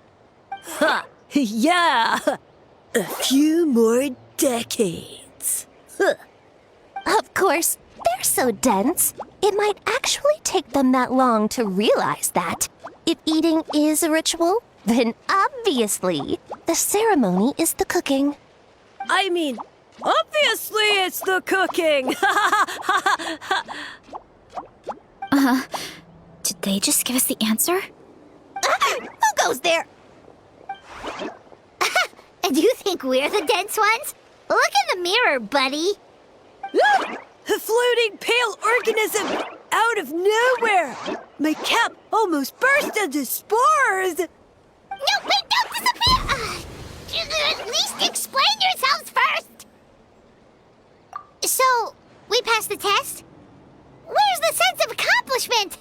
Ha! Yeah! A few more decades. Huh. Of course, they're so dense, it might actually take them that long to realize that. If eating is a ritual, then obviously the ceremony is the cooking. I mean, obviously it's the cooking! Did they just give us the answer? Who goes there? And you think we're the dense ones? Look in the mirror, buddy. A floating pale organism out of nowhere! My cap almost burst into spores! No, wait, don't disappear! At least explain yourselves first! So, we passed the test? Where's the sense of accomplishment?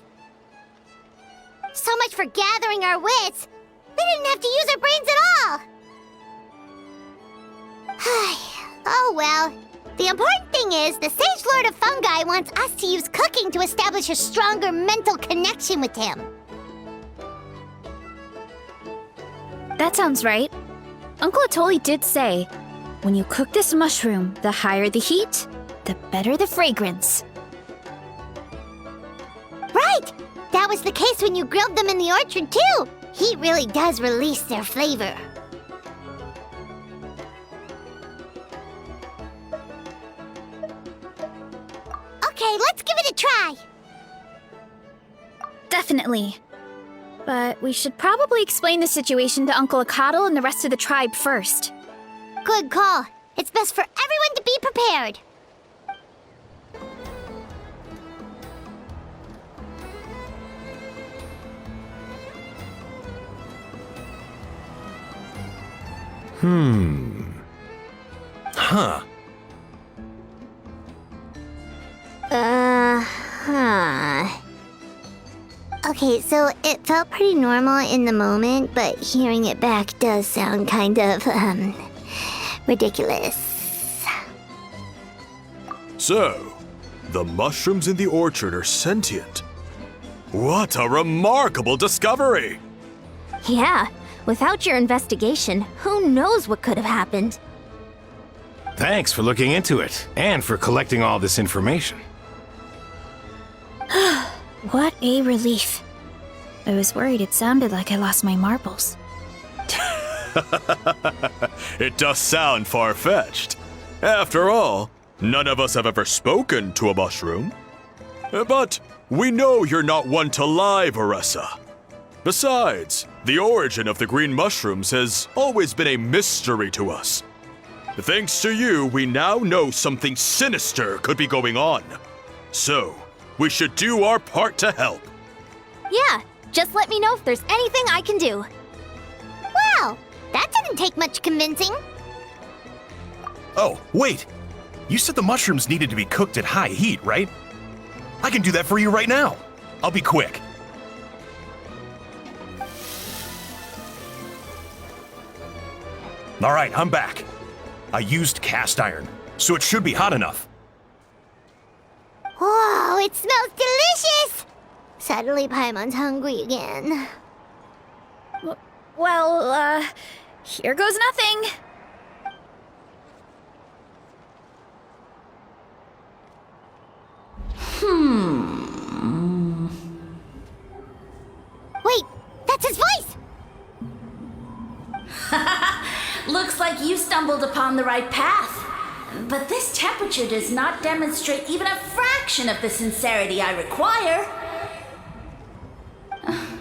So much for gathering our wits. We didn't have to use our brains at all. Oh well. The important thing is, the Sage Lord of Fungi wants us to use cooking to establish a stronger mental connection with him. That sounds right. Uncle Atoli did say, when you cook this mushroom, the higher the heat, the better the fragrance. Right! That was the case when you grilled them in the orchard, too! Heat really does release their flavor. Okay, let's give it a try! Definitely. But we should probably explain the situation to Uncle Akatl and the rest of the tribe first. Good call. It's best for everyone to be prepared. Huh. Okay, so it felt pretty normal in the moment, but hearing it back does sound kind of, ridiculous. So, the mushrooms in the orchard are sentient. What a remarkable discovery! Yeah, without your investigation, who knows what could have happened? Thanks for looking into it, and for collecting all this information. What a relief. I was worried it sounded like I lost my marbles. It does sound far-fetched. After all, none of us have ever spoken to a mushroom. But we know you're not one to lie, Varesa. Besides, the origin of the green mushrooms has always been a mystery to us. Thanks to you, we now know something sinister could be going on. So, we should do our part to help. Yeah, just let me know if there's anything I can do. Wow, that didn't take much convincing. Oh, wait. You said the mushrooms needed to be cooked at high heat, right? I can do that for you right now. I'll be quick. All right, I'm back. I used cast iron, so it should be hot enough. Whoa, it smells delicious! Suddenly Paimon's hungry again. Well, here goes nothing. Wait, that's his voice! Looks like you stumbled upon the right path. But this temperature does not demonstrate even a fraction of the sincerity I require.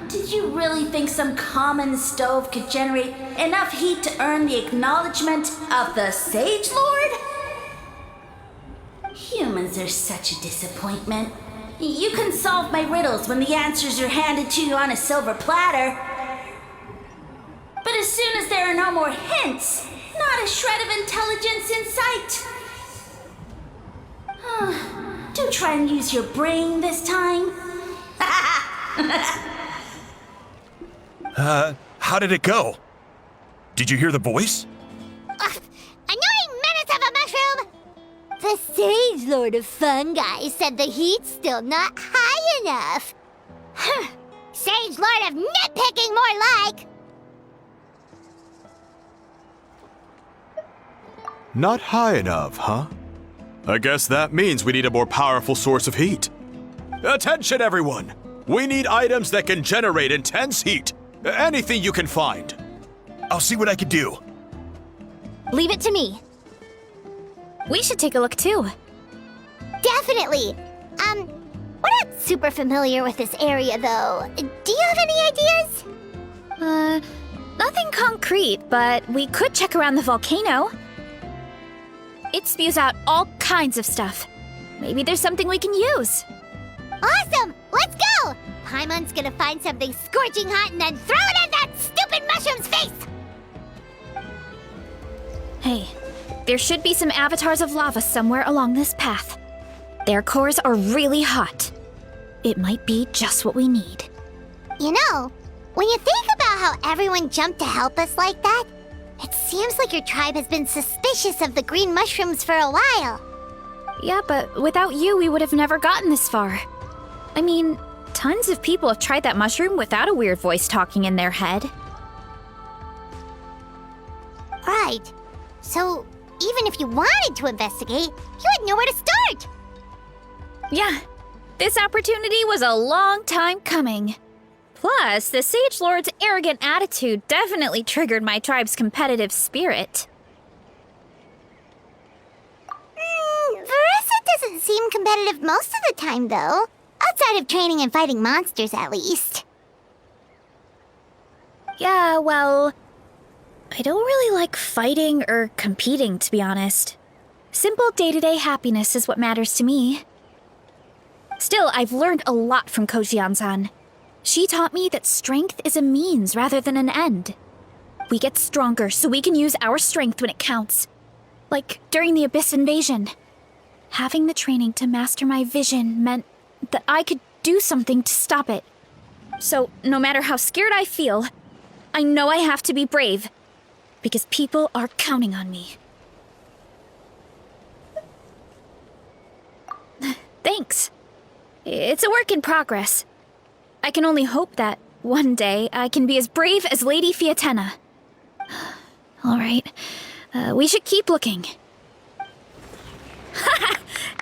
Did Did you really think some common stove could generate enough heat to earn the acknowledgement of the Sage Lord? Humans are such a disappointment. You can solve my riddles when the answers are handed to you on a silver platter. But as soon as there are no more hints, not a shred of intelligence in sight. Do try and use your brain this time. How did it go? Did you hear the voice? Annoying menace of a mushroom! The Sage Lord of Fungi said the heat's still not high enough. Sage Lord of nitpicking, more like! Not high enough, huh? I guess that means we need a more powerful source of heat. Attention, everyone! We need items that can generate intense heat. Anything you can find. I'll see what I can do. Leave it to me. We should take a look too. Definitely! We're not super familiar with this area, though. Do you have any ideas? Nothing concrete, but we could check around the volcano. It spews out all kinds of stuff. Maybe there's something we can use. Awesome! Let's go! Paimon's gonna find something scorching hot and then throw it in that stupid mushroom's face! Hey, there should be some avatars of lava somewhere along this path. Their cores are really hot. It might be just what we need. You know, when you think about how everyone jumped to help us like that, it seems like your tribe has been suspicious of the green mushrooms for a while. Yeah, but without you, we would have never gotten this far. I mean, tons of people have tried that mushroom without a weird voice talking in their head. Right. So, even if you wanted to investigate, you had nowhere to start! Yeah, this opportunity was a long time coming. Plus, the Sage Lord's arrogant attitude definitely triggered my tribe's competitive spirit. Varesa doesn't seem competitive most of the time, though. Outside of training and fighting monsters, at least. Yeah, well, I don't really like fighting or competing, to be honest. Simple day-to-day happiness is what matters to me. Still, I've learned a lot from Kojian-san. She taught me that strength is a means rather than an end. We get stronger so we can use our strength when it counts. Like during the Abyss invasion. Having the training to master my vision meant that I could do something to stop it. So, no matter how scared I feel, I know I have to be brave. Because people are counting on me. Thanks. It's a work in progress. I can only hope that one day I can be as brave as Lady Fiatena. All right, we should keep looking.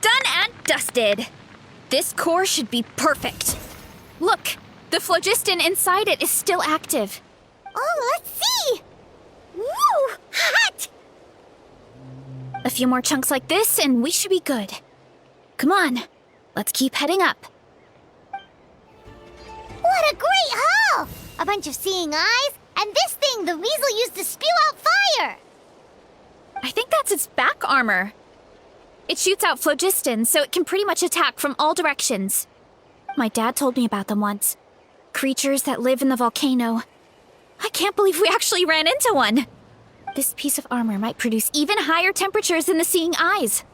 Done and dusted. This core should be perfect. Look, the phlogiston inside it is still active. Oh, let's see! Woo! Hot! A few more chunks like this and we should be good. Come on, let's keep heading up. What a great haul! A bunch of seeing eyes, and this thing the weasel used to spew out fire! I think that's its back armor. It shoots out phlogiston, so it can pretty much attack from all directions. My dad told me about them once. Creatures that live in the volcano. I can't believe we actually ran into one. This piece of armor might produce even higher temperatures than the seeing eyes.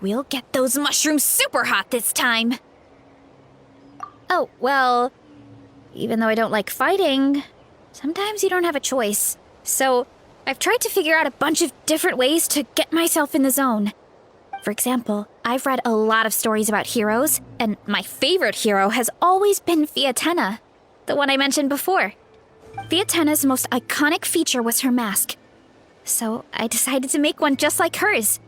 We'll get those mushrooms super hot this time. Oh, well, even though I don't like fighting, sometimes you don't have a choice. So, I've tried to figure out a bunch of different ways to get myself in the zone. For example, I've read a lot of stories about heroes, and my favorite hero has always been Fiatena, the one I mentioned before. Fiatena's most iconic feature was her mask. So, I decided to make one just like hers.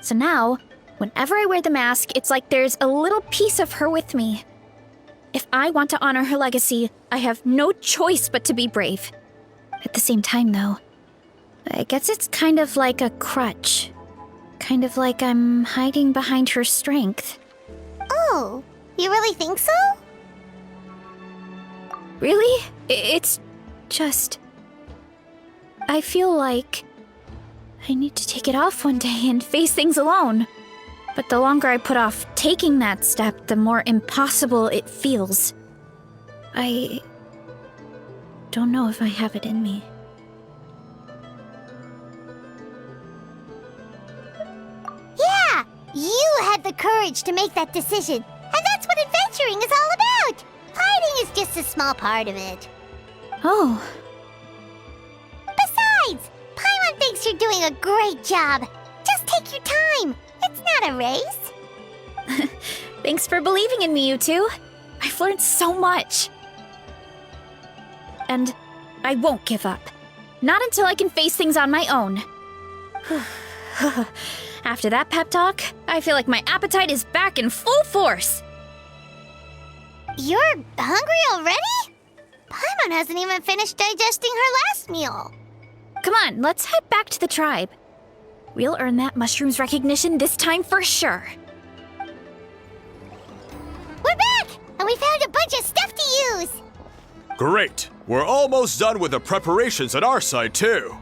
So now, whenever I wear the mask, it's like there's a little piece of her with me. If I want to honor her legacy, I have no choice but to be brave. At the same time, though, I guess it's kind of like a crutch. Kind of like I'm hiding behind her strength. Oh, you really think so? Really? It's just... I feel like I need to take it off one day and face things alone. But the longer I put off taking that step, the more impossible it feels. I don't know if I have it in me. Yeah! You had the courage to make that decision. And that's what adventuring is all about! Hiding is just a small part of it. Oh, Besides, Paimon thinks you're doing a great job. Just take your time. It's not a race. thanks for believing in me, you two. I've learned so much. And I won't give up. Not until I can face things on my own. After that pep talk, I feel like my appetite is back in full force. You're hungry already? Paimon hasn't even finished digesting her last meal. Come on, let's head back to the tribe. We'll earn that mushroom's recognition this time for sure. We're back! And we found a bunch of stuff to use! Great! We're almost done with the preparations at our side, too.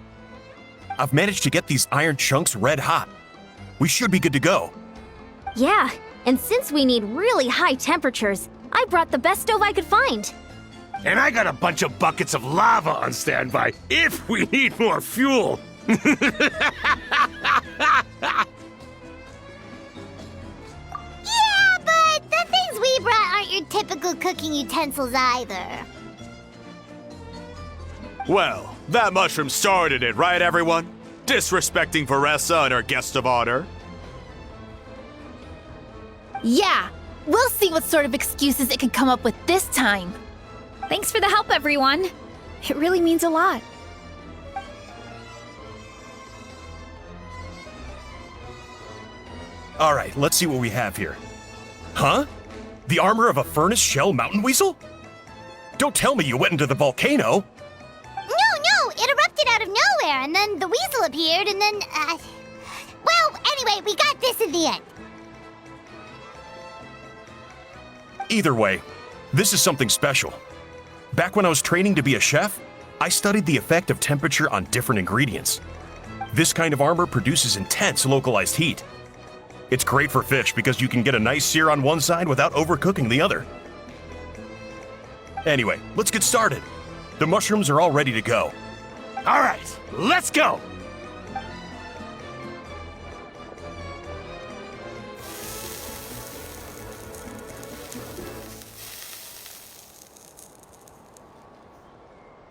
I've managed to get these iron chunks red hot. We should be good to go. Yeah, and since we need really high temperatures, I brought the best stove I could find. And I got a bunch of buckets of lava on standby if we need more fuel. Yeah, but the things we brought aren't your typical cooking utensils either. Well, that mushroom started it, right, everyone? Disrespecting Varesa and her guest of honor. Yeah, we'll see what sort of excuses it can come up with this time. Thanks for the help, everyone. It really means a lot. All right, let's see what we have here. Huh? The armor of a furnace shell mountain weasel? Don't tell me you went into the volcano. No, it erupted out of nowhere, and then the weasel appeared, and then, well, anyway, we got this in the end. Either way, this is something special. Back when I was training to be a chef, I studied the effect of temperature on different ingredients. This kind of armor produces intense localized heat. It's great for fish because you can get a nice sear on one side without overcooking the other. Anyway, let's get started. The mushrooms are all ready to go. All right, let's go.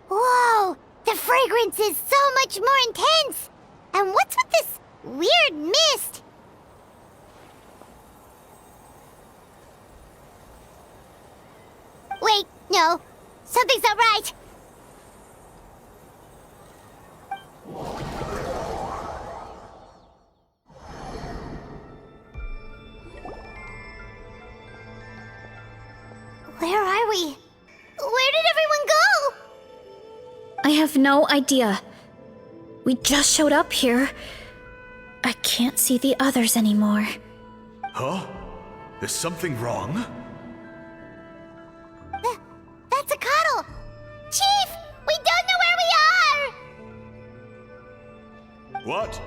Whoa, the fragrance is so much more intense. And what's with this weird mist? Wait, no, something's not right. Where are we? Where did everyone go? I have no idea. We just showed up here. I can't see the others anymore. Huh? Is something wrong? That's a cuddle! Chief! We don't know where we are! What?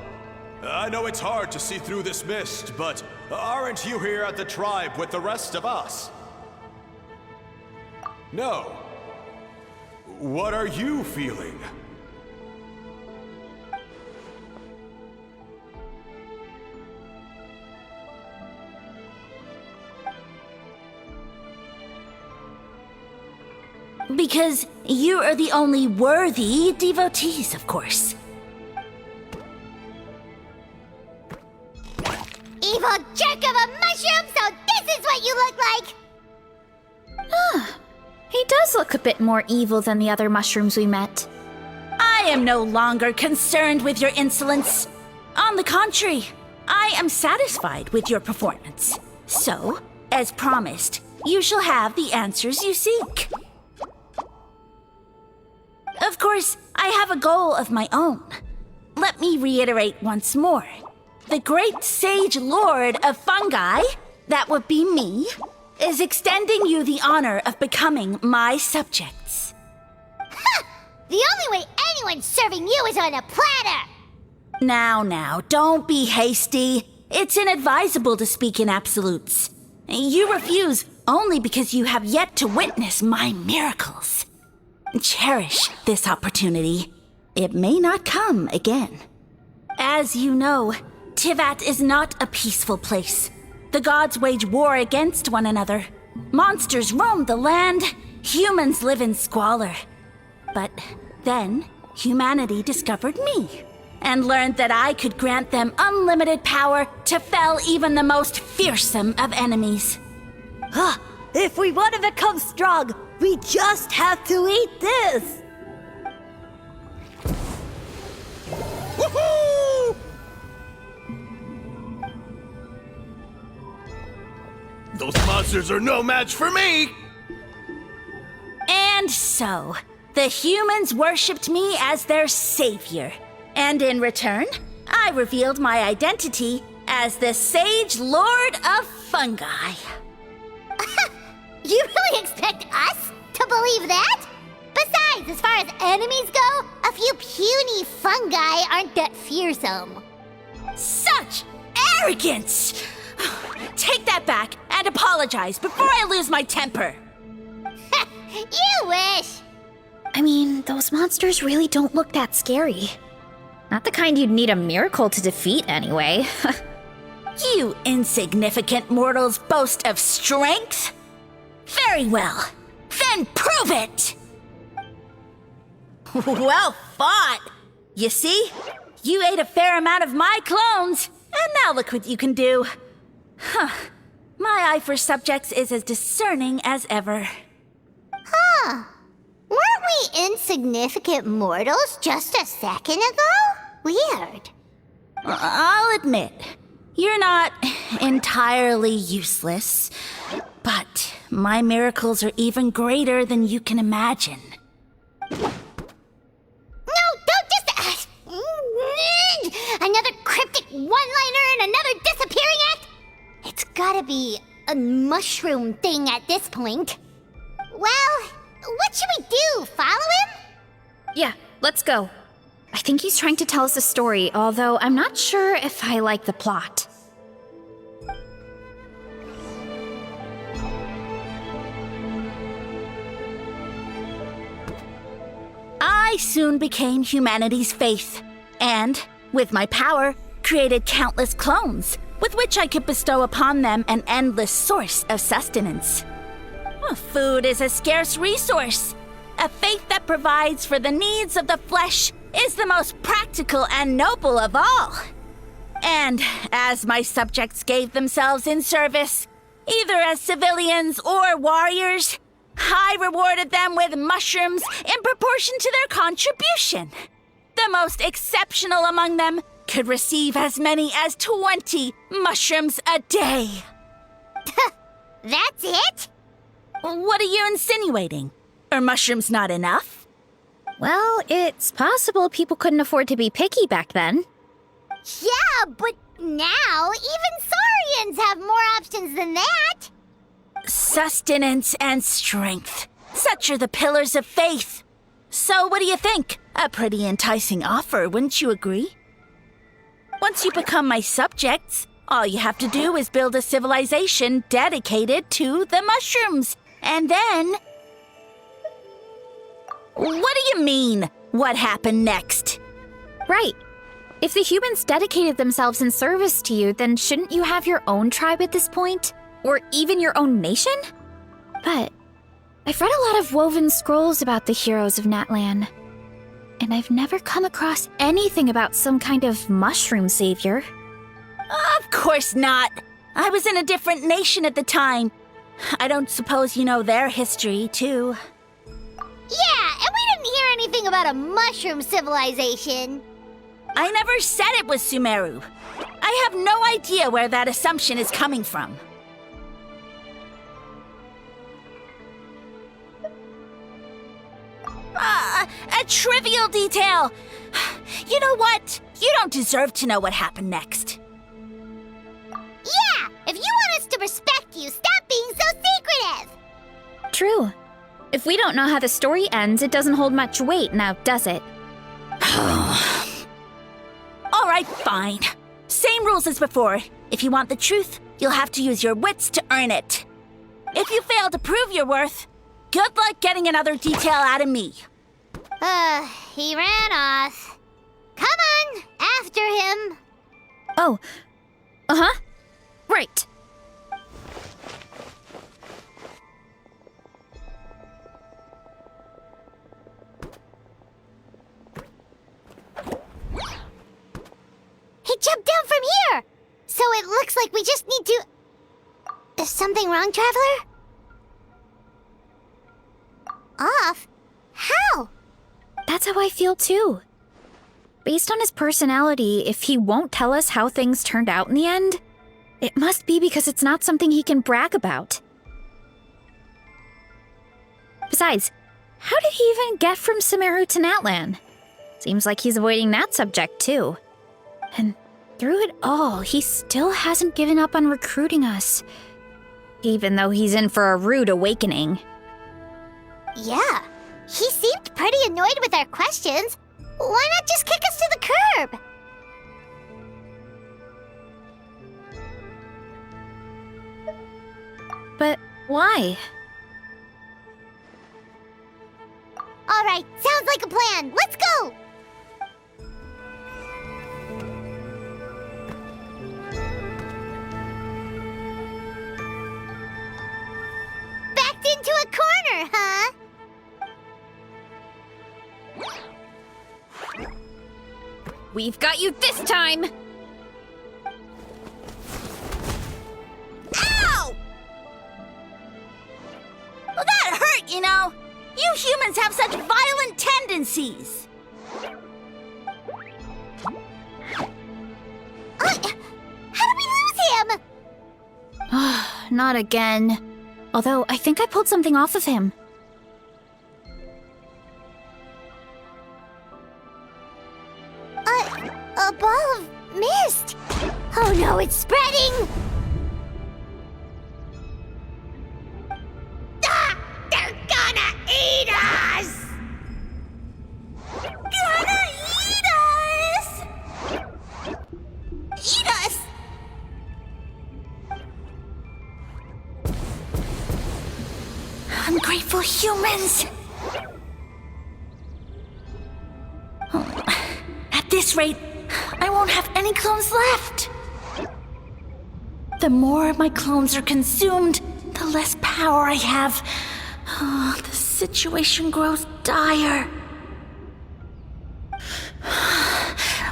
I know it's hard to see through this mist, but aren't you here at the tribe with the rest of us? No. What are you feeling? Because you are the only worthy devotees, of course. Evil jerk of a mushroom, so this is what you look like! He does look a bit more evil than the other mushrooms we met. I am no longer concerned with your insolence. On the contrary, I am satisfied with your performance. So, as promised, you shall have the answers you seek. Of course, I have a goal of my own. Let me reiterate once more. The great sage lord of fungi, that would be me, is extending you the honor of becoming my subjects. The only way anyone's serving you is on a platter! Now, don't be hasty. It's inadvisable to speak in absolutes. You refuse only because you have yet to witness my miracles. Cherish this opportunity. It may not come again. As you know, Tivat is not a peaceful place. The gods wage war against one another. Monsters roam the land. Humans live in squalor. But then, humanity discovered me and learned that I could grant them unlimited power to fell even the most fearsome of enemies. If we want to become strong, we just have to eat this! Woohoo! Those monsters are no match for me! And so, the humans worshipped me as their savior. And in return, I revealed my identity as the Sage Lord of Fungi. You really expect us to believe that? Besides, as far as enemies go, a few puny fungi aren't that fearsome. Such arrogance! Take that back and apologize before I lose my temper. You wish! I mean, those monsters really don't look that scary. Not the kind you'd need a miracle to defeat, anyway. You insignificant mortals boast of strength? Very well. Then prove it! Well fought! You see? You ate a fair amount of my clones, and now look what you can do. My eye for subjects is as discerning as ever. Weren't we insignificant mortals just a second ago? Weird. I'll admit, you're not entirely useless, but my miracles are even greater than you can imagine. No, don't just... another cryptic one-liner and another disappearing act? It's gotta be a mushroom thing at this point. Well, what should we do? Follow him? Yeah, let's go. I think he's trying to tell us a story, although I'm not sure if I like the plot. I soon became humanity's faith, and, with my power, created countless clones, with which I could bestow upon them an endless source of sustenance. Food is a scarce resource. A faith that provides for the needs of the flesh is the most practical and noble of all. And as my subjects gave themselves in service, either as civilians or warriors, I rewarded them with mushrooms in proportion to their contribution. The most exceptional among them could receive as many as 20 mushrooms a day. That's it? What are you insinuating? Are mushrooms not enough? Well, it's possible people couldn't afford to be picky back then. Yeah, but now even saurians have more options than that. Sustenance and strength. Such are the pillars of faith. So what do you think? A pretty enticing offer, wouldn't you agree? Once you become my subjects, all you have to do is build a civilization dedicated to the mushrooms. And then... What do you mean, what happened next? Right. If the humans dedicated themselves in service to you, then shouldn't you have your own tribe at this point? Or even your own nation? But I've read a lot of woven scrolls about the heroes of Natlan, and I've never come across anything about some kind of mushroom savior. Of course not. I was in a different nation at the time. I don't suppose you know their history, too. Yeah, and we didn't hear anything about a mushroom civilization. I never said it was Sumeru. I have no idea where that assumption is coming from. A trivial detail. You know what? You don't deserve to know what happened next. Yeah, if you want us to respect you, stop being so secretive. True. If we don't know how the story ends, it doesn't hold much weight now, does it? All right, fine. Same rules as before. If you want the truth, you'll have to use your wits to earn it. If you fail to prove your worth, good luck getting another detail out of me. He ran off. Come on, after him. Oh. Uh-huh. Right. He jumped down from here! So it looks like we just need to... Is something wrong, Traveler? Off? How? That's how I feel too. Based on his personality, if he won't tell us how things turned out in the end, it must be because it's not something he can brag about. Besides, how did he even get from Sumeru to Natlan? Seems like he's avoiding that subject too. And through it all, he still hasn't given up on recruiting us. Even though he's in for a rude awakening. Yeah, he seemed pretty annoyed with our questions. Why not just kick us to the curb? But why? All right, sounds like a plan. Let's go! Backed into a corner, huh? We've got you this time! Ow! Well, that hurt, you know. You humans have such violent tendencies. How did we lose him? Not again. Although, I think I pulled something off of him. A ball of mist. Oh no, it's spreading! Ah! They're gonna eat us! Gonna eat us! Eat us! Ungrateful humans! At this rate, I won't have any clones left. The more my clones are consumed, the less power I have. Oh, the situation grows dire.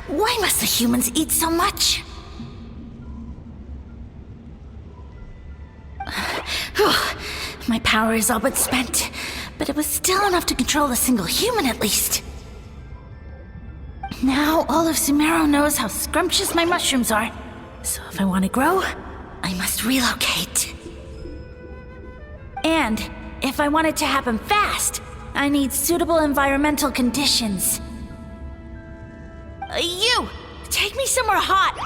Why must the humans eat so much? My power is all but spent, but it was still enough to control a single human at least. Now all of Sumeru knows how scrumptious my mushrooms are, so if I want to grow, I must relocate. And if I want it to happen fast, I need suitable environmental conditions. You! Take me somewhere hot!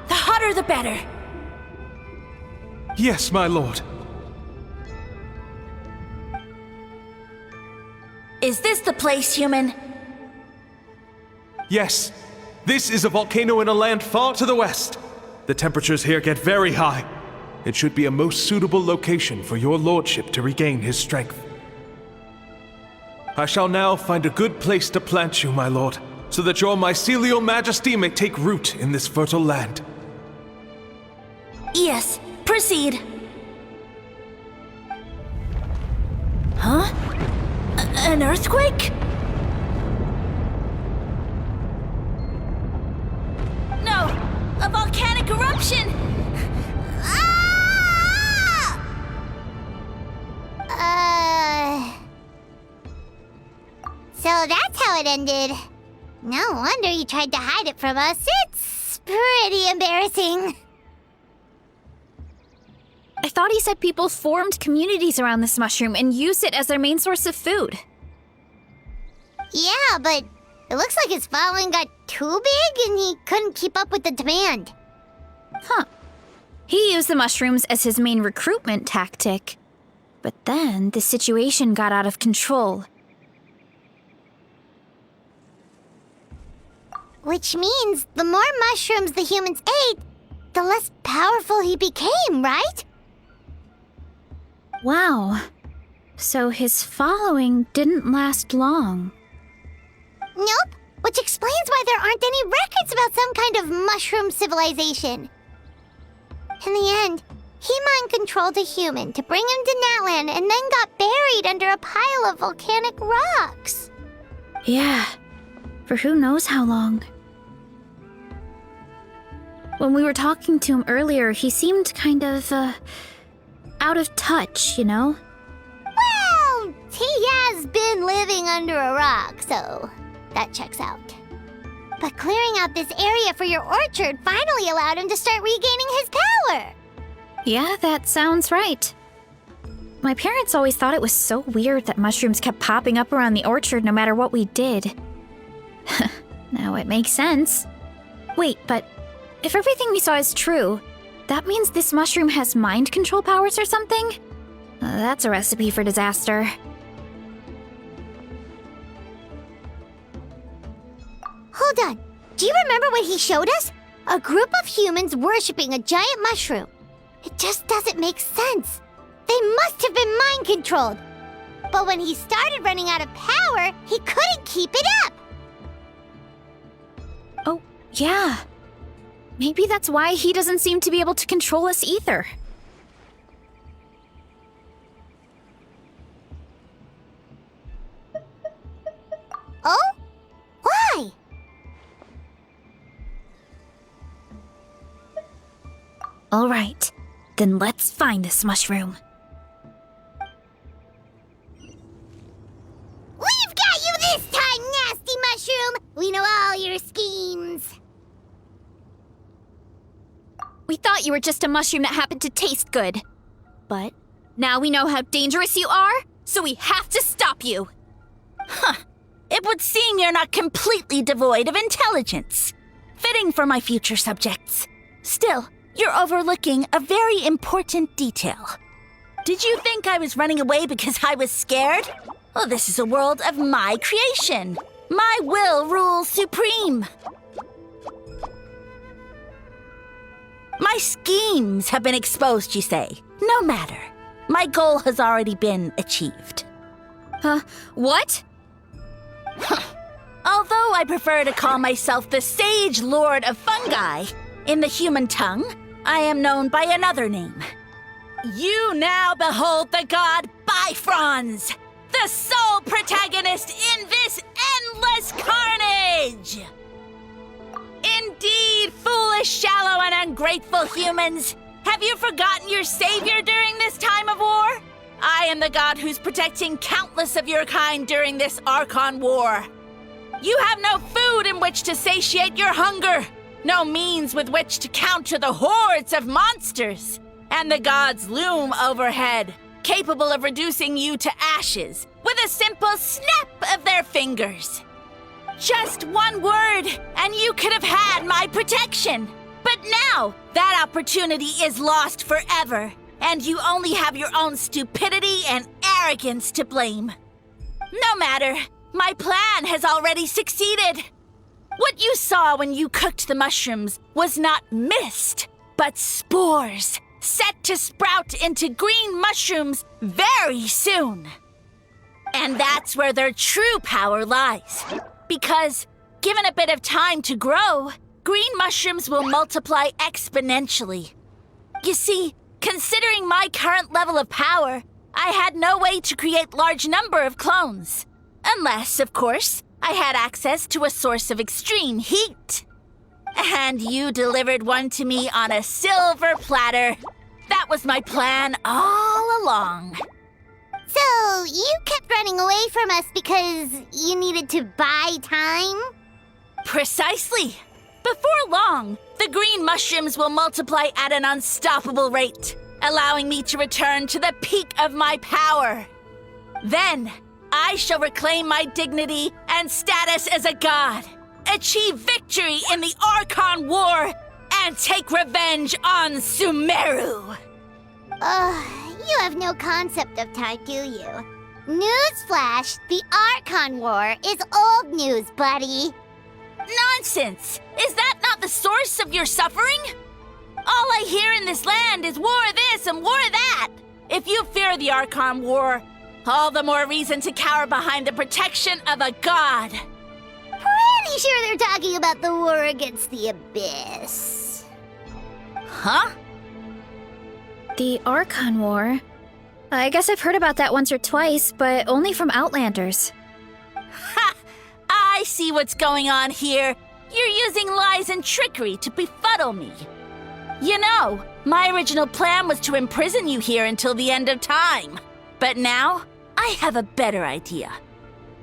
The hotter the better! Yes, my lord. Is this the place, human? Yes. This is a volcano in a land far to the west. The temperatures here get very high. It should be a most suitable location for your lordship to regain his strength. I shall now find a good place to plant you, my lord, so that your mycelial majesty may take root in this fertile land. Yes, proceed. Huh? An earthquake? No! A volcanic eruption! Ah! So that's how it ended. No wonder you tried to hide it from us. It's pretty embarrassing. I thought he said people formed communities around this mushroom and used it as their main source of food. Yeah, but it looks like his following got too big and he couldn't keep up with the demand. Huh. He used the mushrooms as his main recruitment tactic. But then the situation got out of control. Which means the more mushrooms the humans ate, the less powerful he became, right? Wow. So his following didn't last long. Nope, which explains why there aren't any records about some kind of mushroom civilization. In the end, he mind-controlled a human to bring him to Natlan and then got buried under a pile of volcanic rocks. Yeah, for who knows how long. When we were talking to him earlier, he seemed kind of, out of touch, you know? Well, he has been living under a rock, so that checks out. But clearing out this area for your orchard finally allowed him to start regaining his power. Yeah, that sounds right. My parents always thought it was so weird that mushrooms kept popping up around the orchard no matter what we did. Now it makes sense. Wait, but if everything we saw is true, that means this mushroom has mind control powers or something? That's a recipe for disaster. Hold on. Do you remember what he showed us? A group of humans worshipping a giant mushroom. It just doesn't make sense. They must have been mind-controlled. But when he started running out of power, he couldn't keep it up. Oh, yeah. Maybe that's why he doesn't seem to be able to control us either. Oh? Why? All right, then let's find this mushroom. We've got you this time, nasty mushroom! We know all your schemes. We thought you were just a mushroom that happened to taste good. But now we know how dangerous you are, so we have to stop you. It would seem you're not completely devoid of intelligence. Fitting for my future subjects. Still, you're overlooking a very important detail. Did you think I was running away because I was scared? Well, this is a world of my creation. My will rules supreme. My schemes have been exposed, you say. No matter. My goal has already been achieved. What? Although I prefer to call myself the Sage Lord of Fungi, in the human tongue, I am known by another name. You now behold the god Bifrons, the sole protagonist in this endless carnage! Indeed, foolish, shallow, and ungrateful humans! Have you forgotten your savior during this time of war? I am the god who's protecting countless of your kind during this Archon war. You have no food in which to satiate your hunger, no means with which to counter the hordes of monsters, and the gods loom overhead, capable of reducing you to ashes with a simple snap of their fingers. Just one word, and you could have had my protection. But now, that opportunity is lost forever, and you only have your own stupidity and arrogance to blame. No matter, my plan has already succeeded. What you saw when you cooked the mushrooms was not mist, but spores, set to sprout into green mushrooms very soon. And that's where their true power lies. Because, given a bit of time to grow, green mushrooms will multiply exponentially. You see, considering my current level of power, I had no way to create large number of clones. Unless, of course, I had access to a source of extreme heat. And you delivered one to me on a silver platter. That was my plan all along. So, you kept running away from us because you needed to buy time? Precisely. Before long, the green mushrooms will multiply at an unstoppable rate, allowing me to return to the peak of my power. Then, I shall reclaim my dignity and status as a god, achieve victory in the Archon War, and take revenge on Sumeru. You have no concept of time, do you? Newsflash, the Archon War is old news, buddy. Nonsense! Is that not the source of your suffering? All I hear in this land is war this and war that. If you fear the Archon War, all the more reason to cower behind the protection of a god. Pretty sure they're talking about the war against the Abyss. Huh? The Archon War? I guess I've heard about that once or twice, but only from Outlanders. Ha! I see what's going on here. You're using lies and trickery to befuddle me. You know, my original plan was to imprison you here until the end of time. But now, I have a better idea.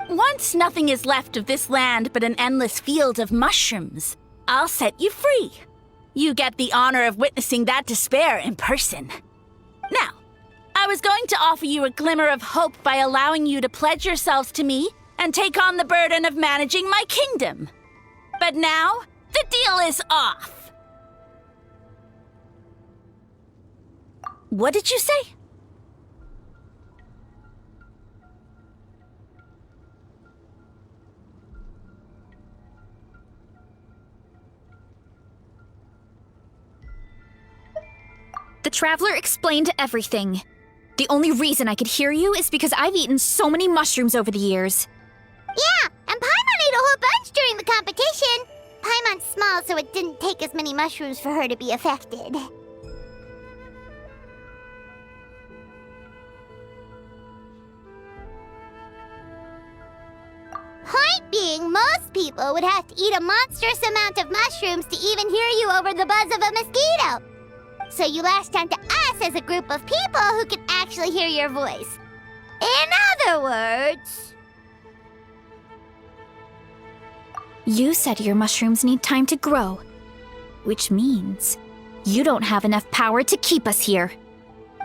Once nothing is left of this land but an endless field of mushrooms, I'll set you free. You get the honor of witnessing that despair in person. Now, I was going to offer you a glimmer of hope by allowing you to pledge yourselves to me and take on the burden of managing my kingdom. But now, the deal is off. What did you say? The Traveler explained everything. The only reason I could hear you is because I've eaten so many mushrooms over the years. Yeah, and Paimon ate a whole bunch during the competition. Paimon's small, so it didn't take as many mushrooms for her to be affected. Point being, most people would have to eat a monstrous amount of mushrooms to even hear you over the buzz of a mosquito. So you latched onto us as a group of people who can actually hear your voice. In other words... You said your mushrooms need time to grow, which means you don't have enough power to keep us here.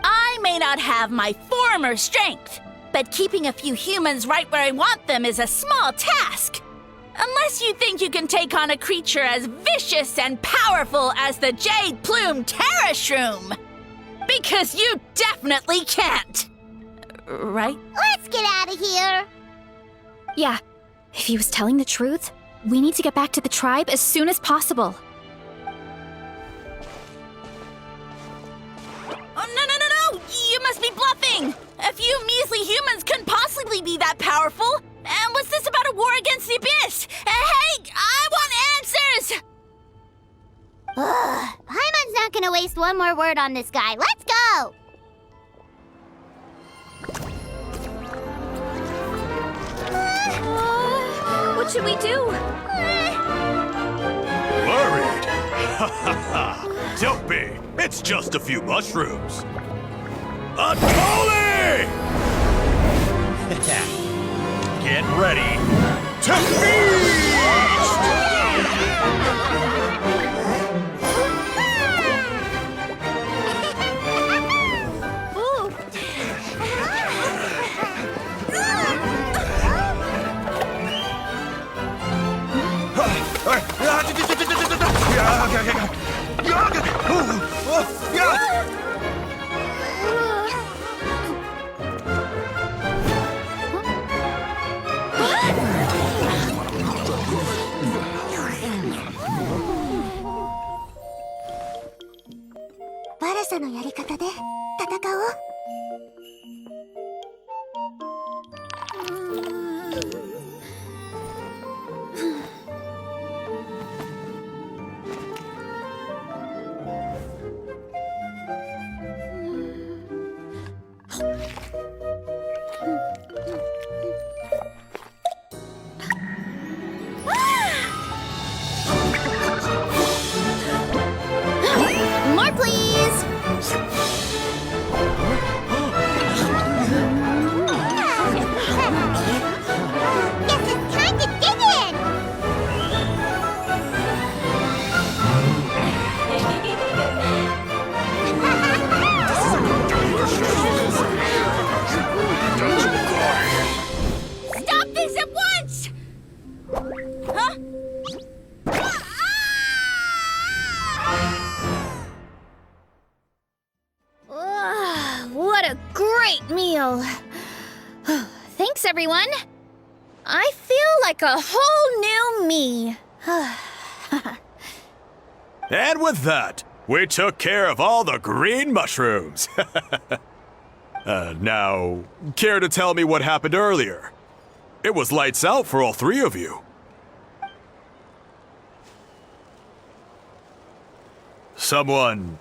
I may not have my former strength, but keeping a few humans right where I want them is a small task. Unless you think you can take on a creature as vicious and powerful as the Jade Plume Terrashroom. Because you definitely can't. Right? Let's get out of here! Yeah, if he was telling the truth, we need to get back to the tribe as soon as possible. Oh, no! You must be bluffing! A few measly humans couldn't possibly be that powerful! And what's this about a war against the Abyss? Hey, I want answers! Ugh, Paimon's not gonna waste one more word on this guy. Let's go! What should we do? Worried? Ha ha ha! Don't be! It's just a few mushrooms. Atoli! Get ready to feast! Varesa のやり方で戦おう。More, please! great meal. Thanks, everyone. I feel like a whole new me. And with that, we took care of all the green mushrooms. Now, care to tell me what happened earlier? It was lights out for all three of you. Someone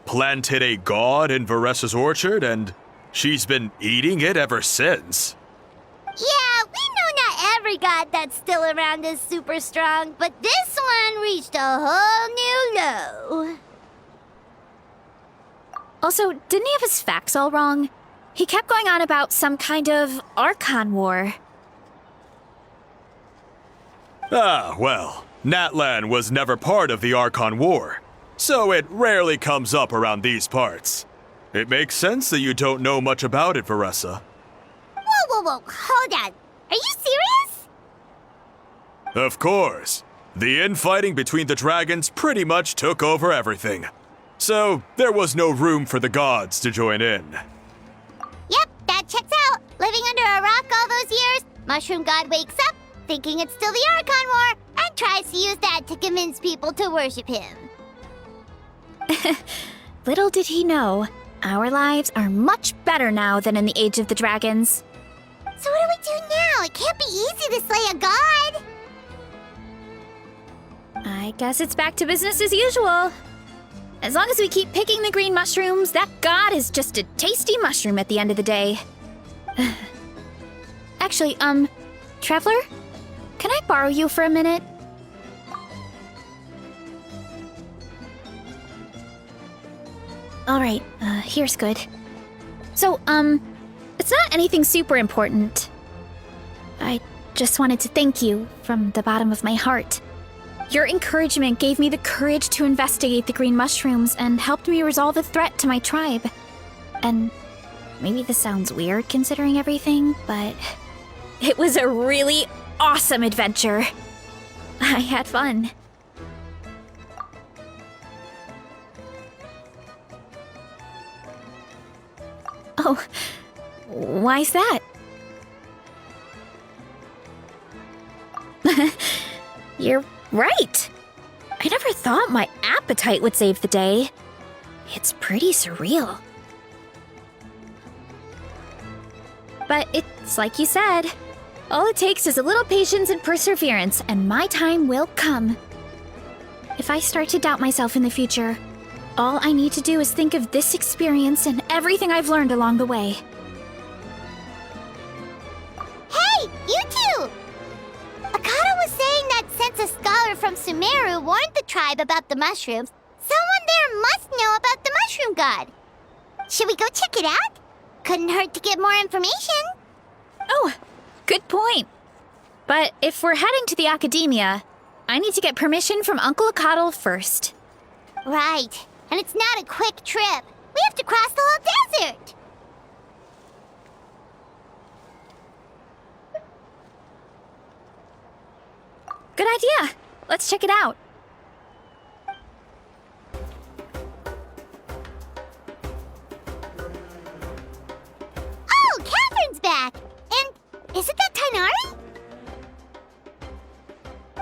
planted a god in Varesa's orchard, and she's been eating it ever since. Yeah, we know not every god that's still around is super strong, but this one reached a whole new low. Also, didn't he have his facts all wrong? He kept going on about some kind of Archon war. Ah, well, Natlan was never part of the Archon War, so it rarely comes up around these parts. It makes sense that you don't know much about it, Varesa. Whoa, hold on. Are you serious? Of course. The infighting between the dragons pretty much took over everything. So, there was no room for the gods to join in. Yep, that checks out. Living under a rock all those years, Mushroom God wakes up, thinking it's still the Archon War, and tries to use that to convince people to worship him. Little did he know, our lives are much better now than in the Age of the Dragons. So what do we do now? It can't be easy to slay a god. I guess it's back to business as usual. As long as we keep picking the green mushrooms, that god is just a tasty mushroom at the end of the day. Actually, Traveler? Can I borrow you for a minute? Alright, here's good. So, it's not anything super important. I just wanted to thank you from the bottom of my heart. Your encouragement gave me the courage to investigate the green mushrooms and helped me resolve a threat to my tribe. And maybe this sounds weird considering everything, but it was a really awesome adventure. I had fun. Oh, why's that? You're right. I never thought my appetite would save the day. It's pretty surreal. But it's like you said. All it takes is a little patience and perseverance, and my time will come. If I start to doubt myself in the future, all I need to do is think of this experience and everything I've learned along the way. Hey, you two! Akata was saying that since a scholar from Sumeru warned the tribe about the mushrooms, someone there must know about the mushroom god. Should we go check it out? Couldn't hurt to get more information. Oh, good point. But if we're heading to the academia, I need to get permission from Uncle Akatl first. Right. And it's not a quick trip. We have to cross the whole desert. Good idea. Let's check it out. Oh, Catherine's back. And isn't that Tainari?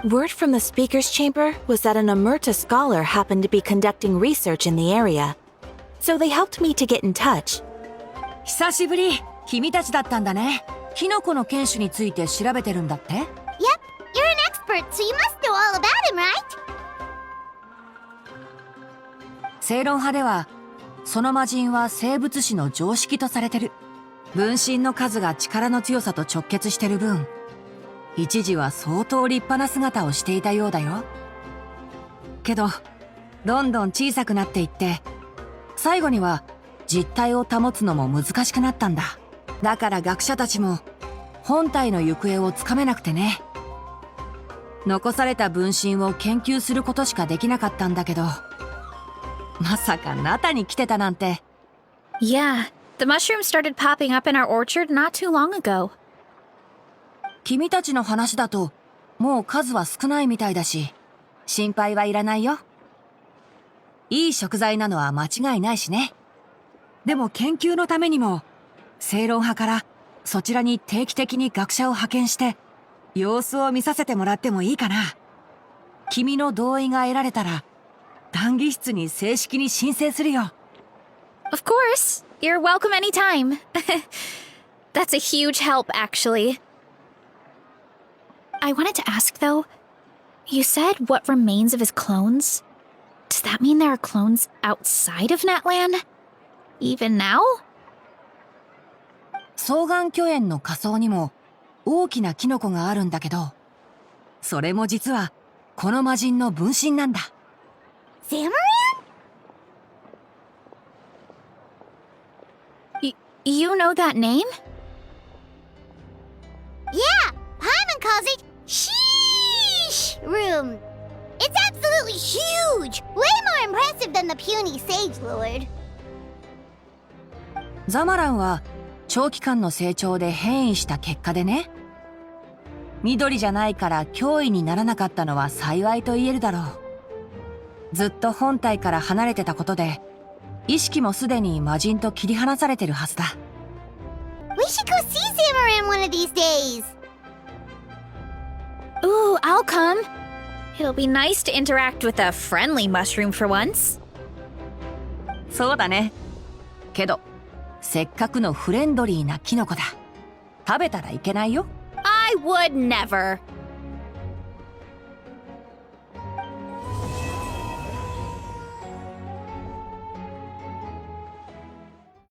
Word from the speaker's chamber was that an Emerta scholar happened to be conducting research in the area. So they helped me to get in touch. 久しぶり。君たちだったんだね。キノコの犬種について調べてるんだって？ Yep, you're an expert, so you must know all about him, right? 正論派では、その魔人は生物史の常識とされてる。分身の数が力の強さと直結してる分、一時は相当立派な姿をしていたようだよ。けど、どんどん小さくなっていって、最後には実体を保つのも難しくなったんだ。だから学者たちも本体の行方をつかめなくてね。残された分身を研究することしかできなかったんだけど、まさかナタに来てたなんて。Yeah, the mushrooms started popping up in our orchard not too long ago. 君たちの話だと、もう数は少ないみたいだし、心配はいらないよ。いい食材なのは間違いないしね。でも研究のためにも、正論派からそちらに定期的に学者を派遣して様子を見させてもらってもいいかな。君の同意が得られたら談義室に正式に申請するよ。 Of course. You're welcome anytime. That's a huge help, actually. I wanted to ask, though. You said what remains of his clones? Does that mean there are clones outside of Natlan? Even now? 双眼巨園の下層にも大きなキノコがあるんだけど、それも実はこの魔人の分身なんだ。Zamaran? You know that name? Yeah, Paimon calls it Sheesh Room. It's absolutely huge! Way more impressive than the puny Sage Lord. ザマランは長期間の成長で変異した結果でね。緑じゃないから脅威にならなかったのは幸いと言えるだろう。ずっと本体から離れてたことで、意識もすでに魔人と切り離されてるはずだ。We should go see Zamaran one of these days. Ooh, I'll come. It'll be nice to interact with a friendly mushroom for once. そうだね。けど、せっかくのフレンドリーなキノコだ。食べたらいけないよ。I would never.